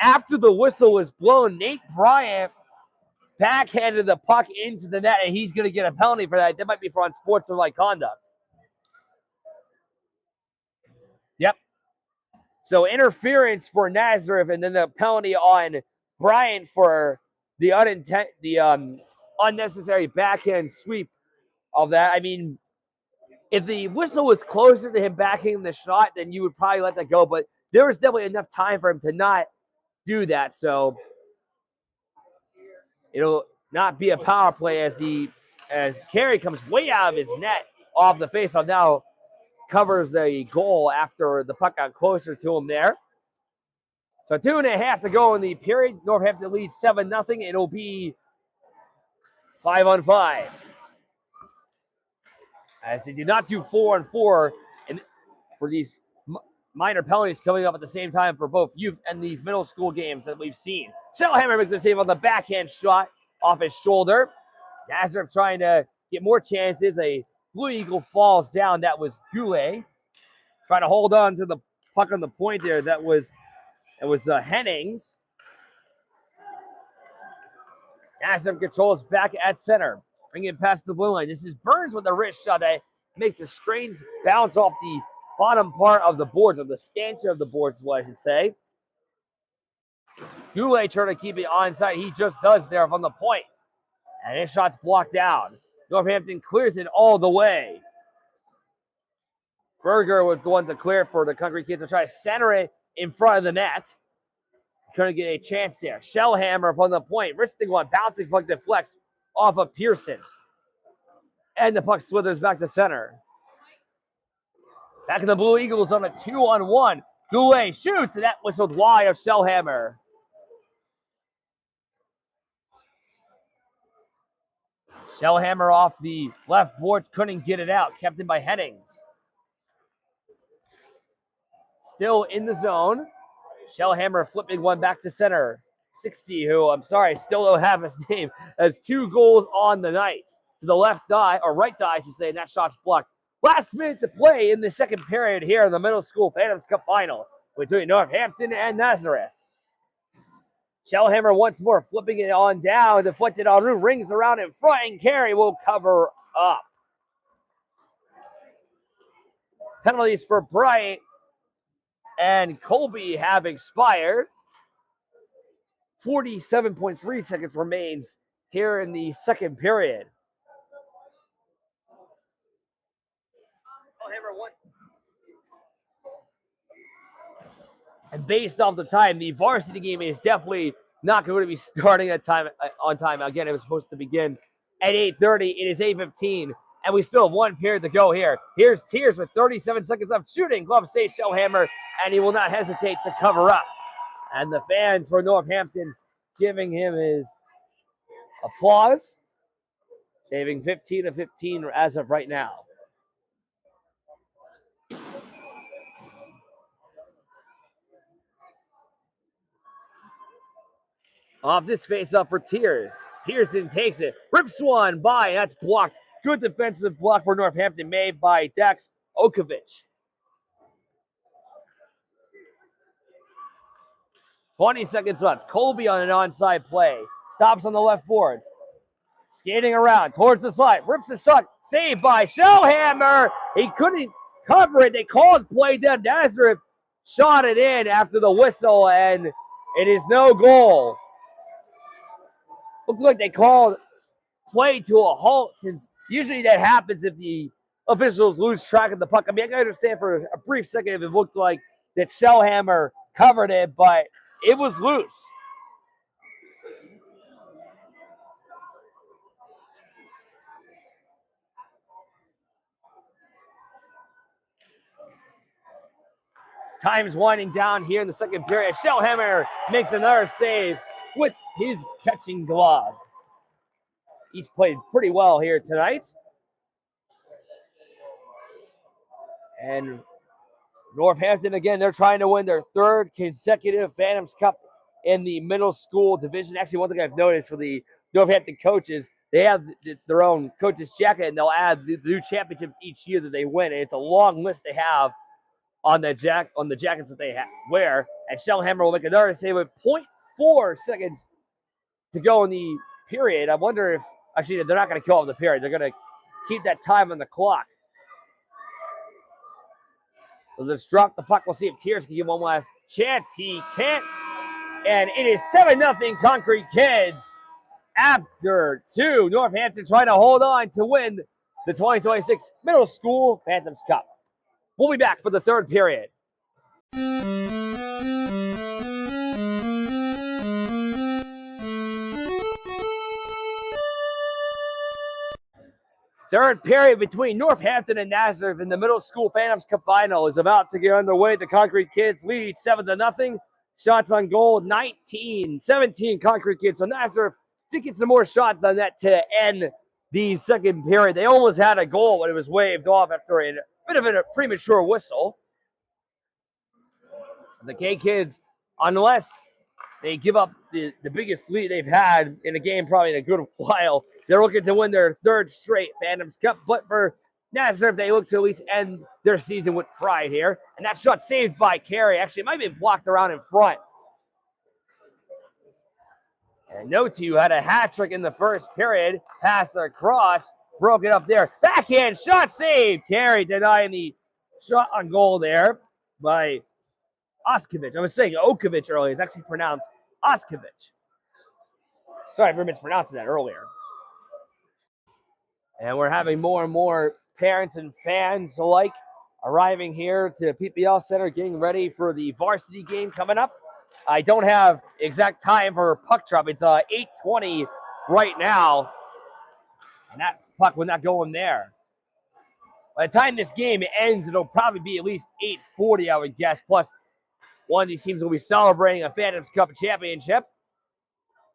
after the whistle was blown. Nate Bryant backhanded the puck into the net, and he's going to get a penalty for that. That might be for unsportsmanlike conduct. Yep. So interference for Nazareth, and then the penalty on Bryant for the unnecessary backhand sweep of that. I mean, if the whistle was closer to him backhanding the shot, then you would probably let that go. But there was definitely enough time for him to not do that. So it'll not be a power play as Carey comes way out of his net off the faceoff. Now covers the goal after the puck got closer to him there. So 2.5 to go in the period. Northampton leads 7-0. It'll be 5-on-5. As they did not do 4-on-4 for these minor penalties coming up at the same time for both youth and these middle school games that we've seen. Shellhammer makes a save on the backhand shot off his shoulder. Nazareth trying to get more chances. A Blue Eagle falls down. That was Goulet. Trying to hold on to the puck on the point there. It was Hennings. Nazareth controls back at center. Bring it past the blue line. This is Burns with a wrist shot that makes a strange bounce off the bottom part of the boards, or the stanchion of the boards, is what I should say. Goulet trying to keep it onside. He just does there from the point. And his shot's blocked down. Northampton clears it all the way. Berger was the one to clear for the Konkrete Kids to try to center it in front of the net. Couldn't get a chance there. Shellhammer from the point. Wristing one. Bouncing puck deflects off of Pearson. And the puck slithers back to center. Back in the Blue Eagles on a 2-on-1. Goulet shoots, and that whistled wide of Shellhammer. Shellhammer off the left boards, couldn't get it out. Kept in by Hennings. Still in the zone. Shellhammer flipping one back to center. 60, who, I'm sorry, still don't have his name, has 2 goals on the night. To the left die, or right die, I should say, and that shot's blocked. Last minute to play in the second period here in the Middle School Phantoms Cup Final between Northampton and Nazareth. Shellhammer once more flipping it on down, deflected en route, rings around in front, and Carey will cover up. Penalties for Bright and Colby have expired. 47.3 seconds remains here in the second period. And based off the time, the varsity game is definitely not going to be starting on time. Again, it was supposed to begin at 8:30. It is 8:15, and we still have 1 period to go here. Here's Tears with 37 seconds left, shooting. Glove safe, Shellhammer, and he will not hesitate to cover up. And the fans for Northampton giving him his applause, saving 15-15 as of right now. Off this face-off for Tears. Pearson takes it, rips one by, that's blocked. Good defensive block for Northampton made by Dax Okovic. 20 seconds left. Colby on an onside play. Stops on the left boards. Skating around towards the slide. Rips the shot. Saved by Shellhammer. He couldn't cover it. They called play down. Nazareth shot it in after the whistle, and it is no goal. Looks like they called play to a halt, since usually that happens if the officials lose track of the puck. I mean, I can understand for a brief second if it looked like that Shellhammer covered it, but it was loose. Time's winding down here in the second period. Shellhammer makes another save with his catching glove. He's played pretty well here tonight. And Northampton, again, they're trying to win their 3rd consecutive Phantoms Cup in the middle school division. Actually, one thing I've noticed for the Northampton coaches, they have their own coach's jacket, and they'll add the new championships each year that they win. And it's a long list they have on the jackets that they wear. And Shellhammer will make another save with 0.4 seconds to go in the period. I wonder if, actually, they're not going to kill off the period. They're going to keep that time on the clock. Let's drop the puck. We'll see if Tears can give one last chance. He can't. And it is 7-0 Konkrete Kids after 2. Northampton trying to hold on to win the 2026 Middle School Phantoms Cup. We'll be back for the 3rd period. Third period between Northampton and Nazareth in the Middle School Phantoms Cup Final is about to get underway. The Konkrete Kids lead 7-0. Shots on goal, 19-17 Konkrete Kids. So Nazareth did get some more shots on that to end the second period. They almost had a goal, but it was waved off after a bit of a premature whistle. The K-Kids, unless they give up the biggest lead they've had in a game probably in a good while, they're looking to win their 3rd straight Phantoms Cup. But for Nazareth, they look to at least end their season with pride here. And that shot saved by Carey. Actually, it might have been blocked around in front. And Notu had a hat trick in the first period. Pass across, broke it up there. Backhand shot saved. Carey denying the shot on goal there by Oskovic. I was saying Okovic earlier. It's actually pronounced Oskovic. Sorry for mispronouncing that earlier. And we're having more and more parents and fans alike arriving here to PPL Center, getting ready for the varsity game coming up. I don't have exact time for puck drop. It's 8:20 right now, and that puck will not go in there. By the time this game ends, it'll probably be at least 8:40, I would guess. Plus, one of these teams will be celebrating a Phantoms Cup championship.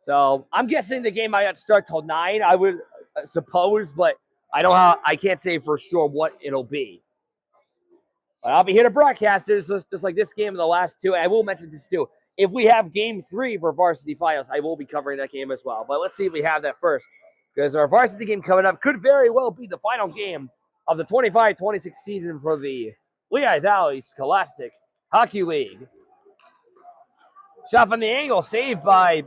So I'm guessing the game might not start till 9. I would suppose, but I can't say for sure what it'll be. But I'll be here to broadcast it, just like this game and the last two. I will mention this too. If we have game 3 for varsity finals, I will be covering that game as well. But let's see if we have that first, because our varsity game coming up could very well be the final game of the 25-26 season for the Lehigh Valley Scholastic Hockey League. Shot from the angle, saved by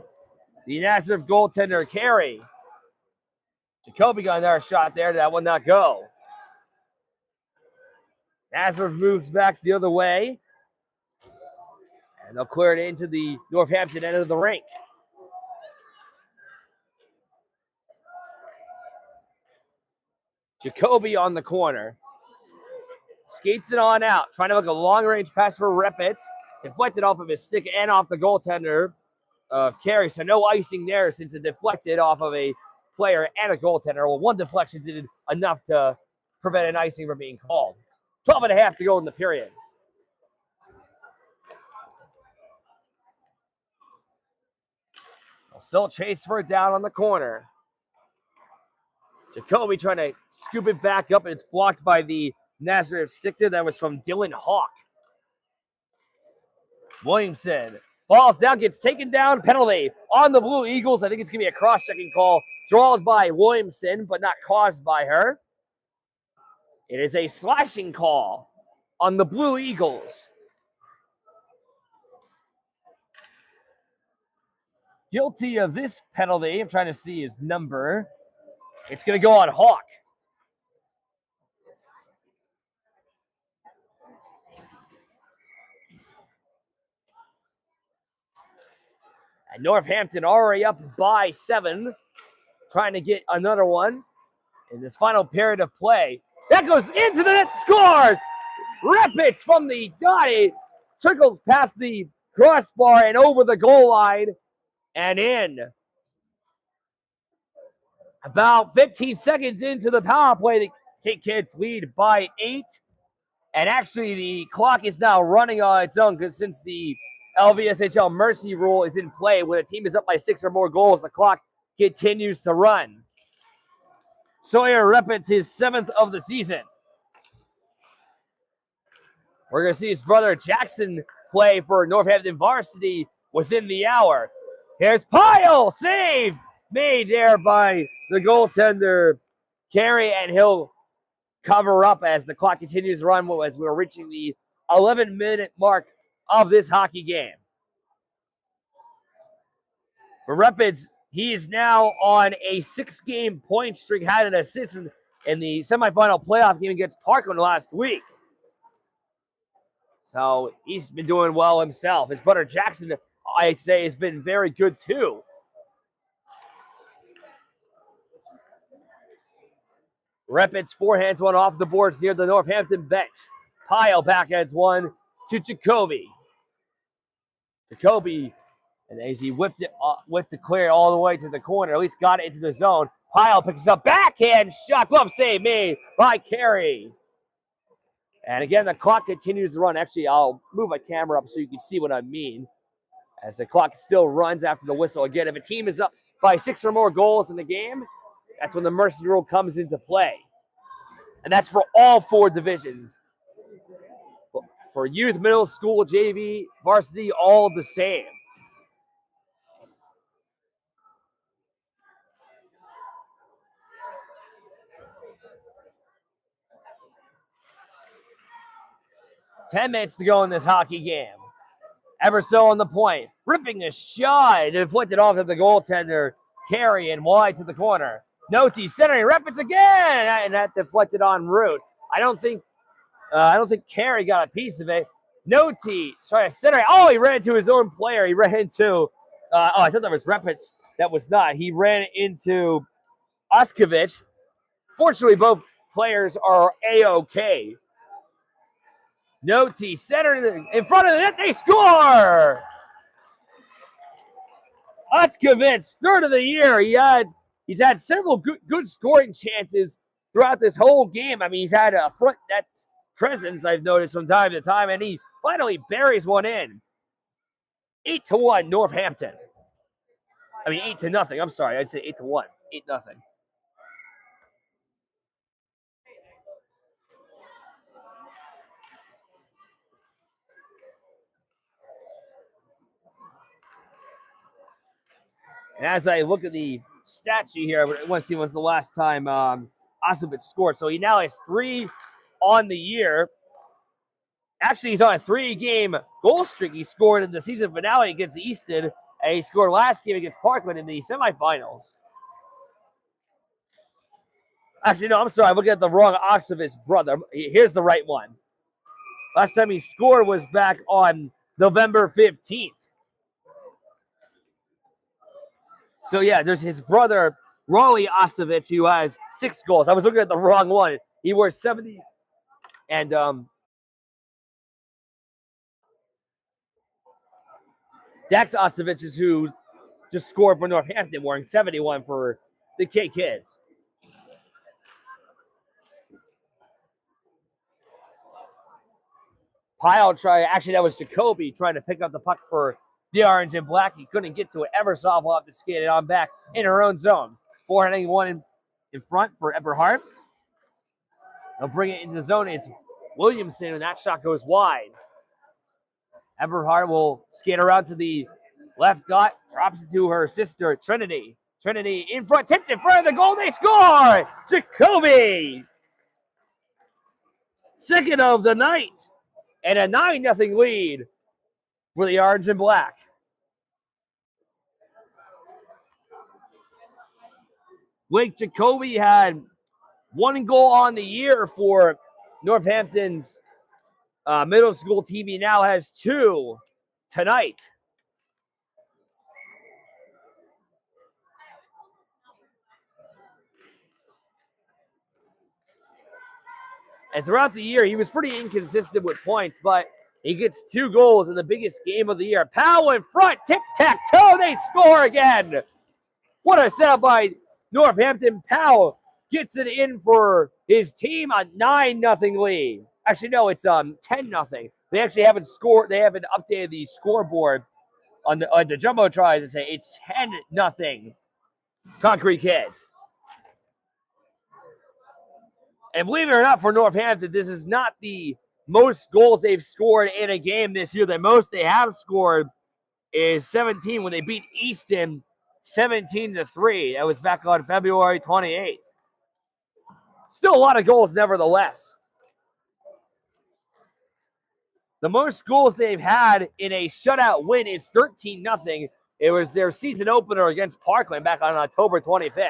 the Nazareth goaltender, Carey. Jacoby got another shot there. That would not go. Nazareth moves back the other way. And they'll clear it into the Northampton end of the rink. Jacoby on the corner. Skates it on out. Trying to make a long-range pass for Repitz. Deflected off of his stick and off the goaltender of Carey. So no icing there since it deflected off of a player and a goaltender. Well, one deflection did enough to prevent an icing from being called. 12.5 to go in the period. They'll still chase for it down on the corner. Jacoby trying to scoop it back up, and it's blocked by the Nazareth stick there. That was from Dylan Hawk. Williamson falls down, gets taken down, penalty on the Blue Eagles. I think it's going to be a cross-checking call drawn by Williamson, but not caused by her. It is a slashing call on the Blue Eagles. Guilty of this penalty. I'm trying to see his number. It's going to go on Hawk. And Northampton already up by 7. Trying to get another one in this final period of play. That goes into the net, scores! Repitz from the dot. Trickles past the crossbar and over the goal line and in. About 15 seconds into the power play, the Kids lead by 8. And actually, the clock is now running on its own because since the LVSHL mercy rule is in play, when a team is up by 6 or more goals, the clock continues to run. Sawyer Repitz his 7th of the season. We're going to see his brother Jackson play for Northampton varsity within the hour. Here's Pyle, save made there by the goaltender Carey, and he'll cover up as the clock continues to run as we're reaching the 11-minute mark of this hockey game. For Repitz, he is now on a 6-game point streak, had an assist in the semifinal playoff game against Parkland last week. So he's been doing well himself. His brother Jackson, I say, has been very good too. Repitz forehands one off the boards near the Northampton bench. Pyle backhands one to Jacoby. Jacoby, and as he whiffed to clear all the way to the corner, at least got it into the zone. Pyle picks up backhand shot, glove save made by Carey. And again, the clock continues to run. Actually, I'll move my camera up so you can see what I mean. As the clock still runs after the whistle. Again, if a team is up by 6 or more goals in the game, that's when the mercy rule comes into play. And that's for all 4 divisions. For youth, middle school, JV, varsity, all the same. Ten minutes to go in this hockey game. Ever so on the point. Ripping a shot. Deflected off at the goaltender. Carey and wide to the corner. Noti centering. Repitz again. And that deflected en route. I don't think Carey got a piece of it. Noti trying to center. Oh, he ran into his own player. He ran into I thought that was Repitz. That was not. He ran into Oskovich. Fortunately, both players are A-OK. Noti centering in front of the net. They score! Oskovich, 3rd of the year. He's had several good scoring chances throughout this whole game. I mean, he's had a front net presence, I've noticed from time to time, and he finally buries one in. 8-1 Northampton. I mean, 8-0. I'm sorry, I'd say 8-1. 8-0. And as I look at the stat sheet here, I want to see when's the last time Ostovich scored. So he now has 3 on the year. Actually, he's on a 3-game goal streak. He scored in the season finale against Easton, and he scored last game against Parkland in the semifinals. Actually, no, I'm sorry. I'm looking at the wrong Ostovich brother. Here's the right one. Last time he scored was back on November 15th. So, yeah, there's his brother, Rolly Ostovich, who has 6 goals. I was looking at the wrong one. He wears 70. And Dax Ostovich is who just scored for Northampton, wearing 71 for the K-Kids. Actually, that was Jacoby trying to pick up the puck for the orange and black. He couldn't get to it. Eversol will have to skate it on back in her own zone. Forehanding one in front for Eberhard. They'll bring it into the zone. It's Williamson, and that shot goes wide. Eberhard will skate around to the left dot, drops it to her sister, Trinity. Trinity in front, tipped in front of the goal. They score! Jacoby! Second of the night. And a 9-0 lead for the orange and black. Blake Jacoby had 1 goal on the year for Northampton's middle school team. He now has 2 tonight. And throughout the year, he was pretty inconsistent with points, but he gets 2 goals in the biggest game of the year. Powell in front, tic-tac-toe, they score again. What a setup by Northampton. Powell gets it in for his team, a 9-0 lead. Actually, no, it's 10-0. They actually haven't scored. They haven't updated the scoreboard on the Jumbotron to say it's 10-0. Konkrete Kids. And believe it or not, for Northampton, this is not the most goals they've scored in a game this year. The most they have scored is 17 when they beat Easton 17-3. That was back on February 28th. Still a lot of goals, nevertheless. The most goals they've had in a shutout win is 13-0. It was their season opener against Parkland back on October 25th.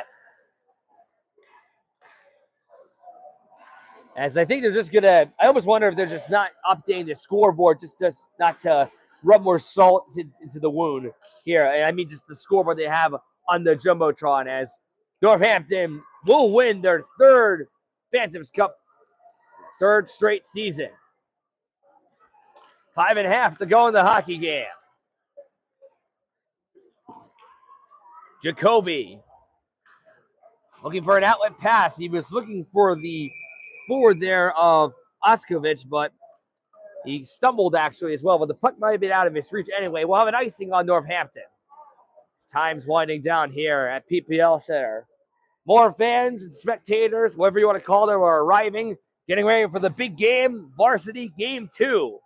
As I think they're just going to, I almost wonder if they're just not updating the scoreboard just not to rub more salt into the wound here. And I mean just the scoreboard they have on the Jumbotron, as Northampton will win their 3rd Phantoms Cup, 3rd straight season. 5.5 to go in the hockey game. Jacoby looking for an outlet pass. He was looking for the forward there of Ostovich, but he stumbled actually as well. But the puck might have been out of his reach anyway. We'll have an icing on Northampton. Time's winding down here at PPL Center. More fans and spectators, whatever you want to call them, are arriving, getting ready for the big game, varsity game 2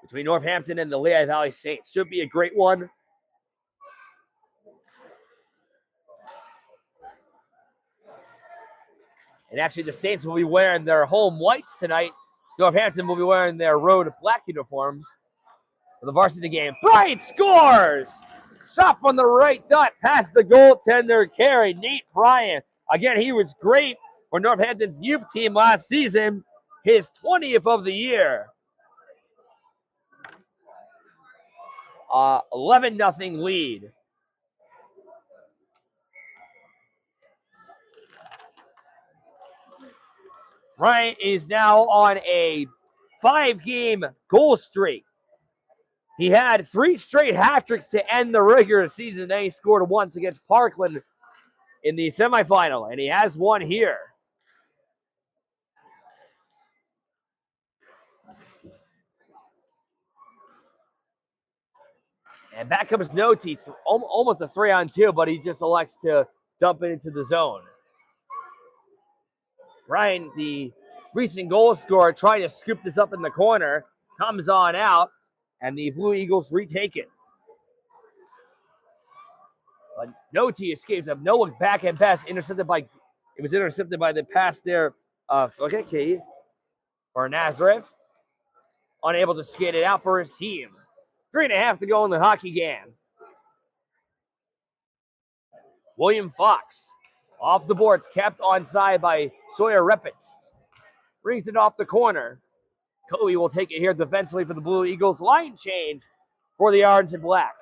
between Northampton and the Lehigh Valley Saints. Should be a great one. And actually, the Saints will be wearing their home whites tonight. Northampton will be wearing their road black uniforms for the varsity game. Bryant scores! Shot from the right dot past the goaltender carry. Nate Bryant. Again, he was great for Northampton's youth team last season. His 20th of the year. 11-0 lead. Bryant is now on a 5-game goal streak. He had 3 straight hat-tricks to end the regular season. Then he scored once against Parkland in the semifinal, and he has one here. And back comes Noti, almost a 3-on-2, but he just elects to dump it into the zone. Ryan, the recent goal scorer, trying to scoop this up in the corner, comes on out, and the Blue Eagles retake it. But no T escapes up. No backhand pass intercepted by. It was intercepted by the pass there of Konkrete or Nazareth. Unable to skate it out for his team. 3.5 to go in the hockey game. William Fox off the boards, kept onside by Sawyer Reppitz. Brings it off the corner. Kobe will take it here defensively for the Blue Eagles. Line change for the Orange and Black.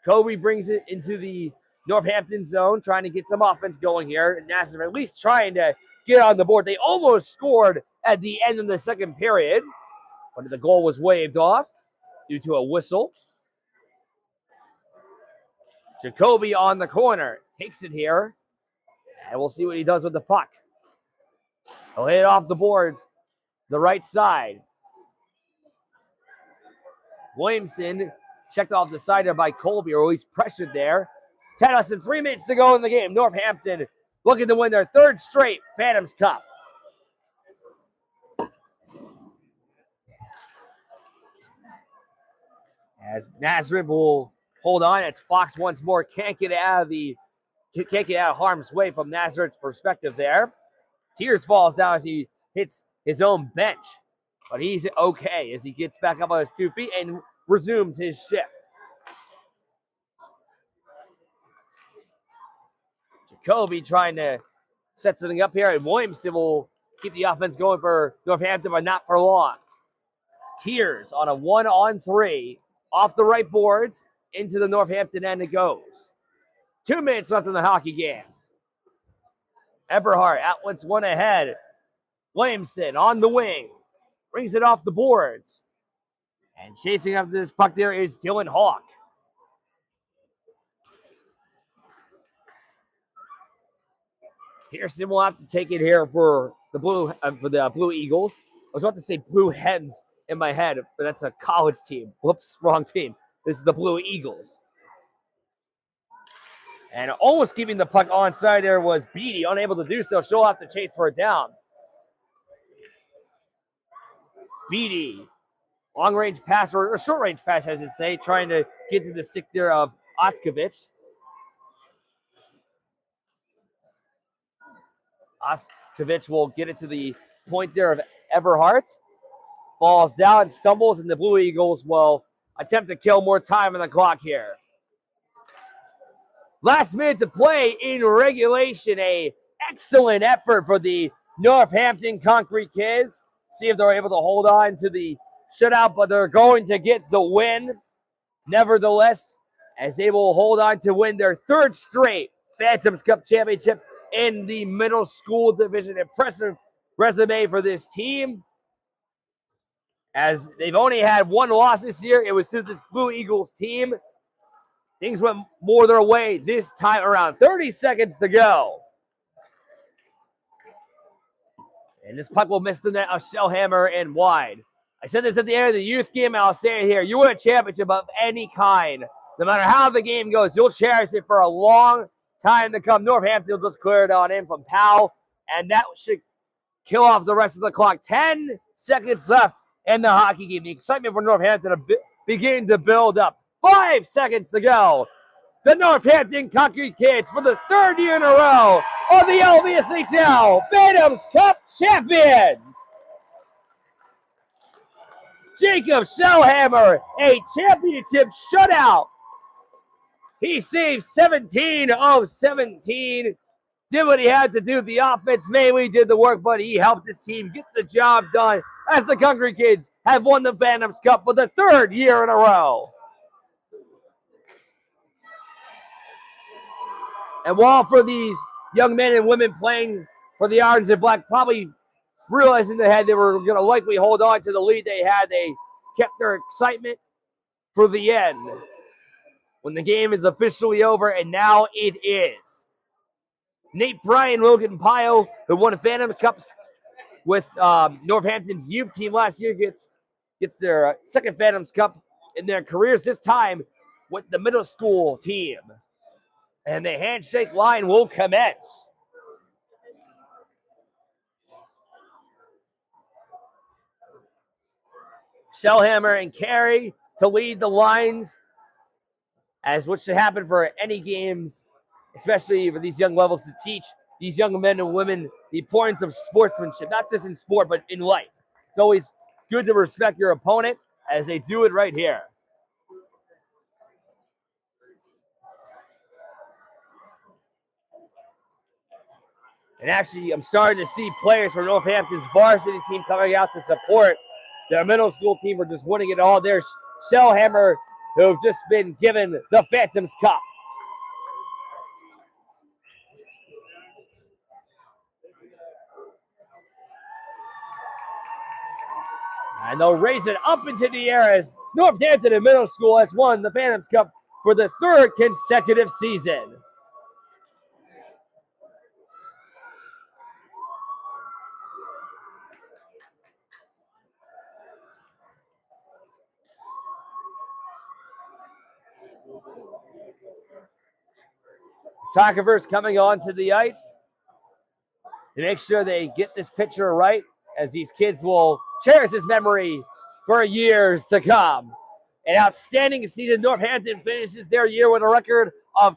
Kobe brings it into the Northampton zone, trying to get some offense going here. Nazareth at least trying to get on the board. They almost scored at the end of the second period, but the goal was waved off due to a whistle. Jacoby on the corner, takes it here, and we'll see what he does with the puck. He'll hit it off the boards, the right side. Williamson checked off the side there by Colby, or at least pressured there. 10 less than 3 minutes to go in the game. Northampton looking to win their third straight Phantoms Cup. As Nazareth will hold on, it's Fox once more. Can't get out of harm's way from Nazareth's perspective there. Tears falls down as he hits his own bench, but he's okay as he gets back up on his 2 feet and resumes his shift. Jacoby trying to set something up here, and Williamson will keep the offense going for Northampton, but not for long. Tears on a 1-on-3 off the right boards into the Northampton end it goes. 2 minutes left in the hockey game. Eberhardt at once one ahead. Williamson on the wing. Brings it off the boards. And chasing after this puck there is Dylan Hawk. Pearson will have to take it here for the Blue Eagles. I was about to say Blue Hens in my head, but that's a college team. Whoops, wrong team. This is the Blue Eagles. And almost keeping the puck onside there was Beatty, unable to do so. She'll have to chase for it down. Beatty, long-range pass, or short-range pass, as I say, trying to get to the stick there of Oskovich. Oskovich will get it to the point there of Everhart. Falls down, stumbles, and the Blue Eagles will attempt to kill more time on the clock here. Last minute to play in regulation. A excellent effort for the Northampton Konkrete kids. See if they're able to hold on to the shutout, but they're going to get the win. Nevertheless, as they will hold on to win their third straight Phantoms Cup championship in the middle school division. Impressive resume for this team, as they've only had one loss this year. It was to this Blue Eagles team. Things went more their way this time around. 30 seconds to go. And this puck will miss the net of Shellhammer and wide. I said this at the end of the youth game, and I'll say it here. You win a championship of any kind, no matter how the game goes, you'll cherish it for a long time to come. Northampton will just clear it on in from Powell, and that should kill off the rest of the clock. 10 seconds left in the hockey game. The excitement for Northampton beginning to build up. 5 seconds to go. The Northampton Konkrete kids, for the third year in a row, are the LVSHL Phantoms Cup champions. Jacob Shellhammer, a championship shutout. He saved 17 of 17. Did what he had to do. The offense mainly did the work, but he helped his team get the job done, as the Konkrete kids have won the Phantoms Cup for the third year in a row. And while for these young men and women playing for the Orange and Black, probably realizing they were going to likely hold on to the lead they had, they kept their excitement for the end when the game is officially over, and now it is. Nate Bryan, Logan Pio, who won a Phantom Cups with Northampton's youth team last year, gets their second Phantoms Cup in their careers, this time with the middle school team. And the handshake line will commence. Shellhammer and Carey to lead the lines as what should happen for any games, especially for these young levels, to teach these young men and women the importance of sportsmanship, not just in sport, but in life. It's always good to respect your opponent, as they do it right here. And actually, I'm starting to see players from Northampton's varsity team coming out to support their middle school team for just winning it all. There's Shellhammer, who've just been given the Phantoms Cup. And they'll raise it up into the air as Northampton in middle school has won the Phantoms Cup for the 3rd consecutive season. Photographer's coming onto the ice to make sure they get this picture right, as these kids will cherish his memory for years to come. An outstanding season. Northampton finishes their year with a record of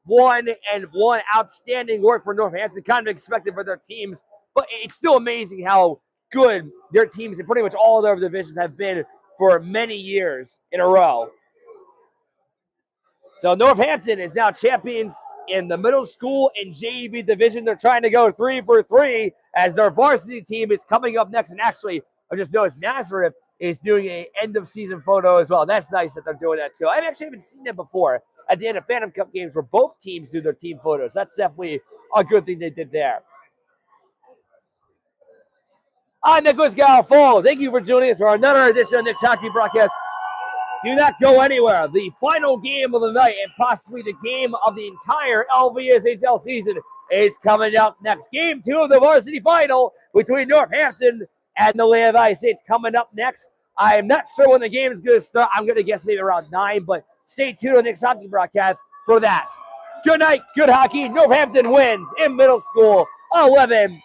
12-1-1. Outstanding work for Northampton. Kind of expected for their teams, but it's still amazing how good their teams in pretty much all of their divisions have been for many years in a row. So Northampton is now champions in the middle school and JV division. They're trying to go 3 for 3 as their varsity team is coming up next. And actually, I just noticed Nazareth is doing an end-of-season photo as well. That's nice that they're doing that too. I actually haven't seen that before at the end of Phantom Cup games where both teams do their team photos. That's definitely a good thing they did there. I'm Nicholas Galfo. Thank you for joining us for another edition of Nick's Hockey Broadcast. Do not go anywhere. The final game of the night and possibly the game of the entire LVSHL season is coming up next. Game 2 of the varsity final between Northampton and the Levi States coming up next. I am not sure when the game is going to start. I'm going to guess maybe around 9, but stay tuned on Nick's Hockey Broadcast for that. Good night, good hockey. Northampton wins in middle school 11-0.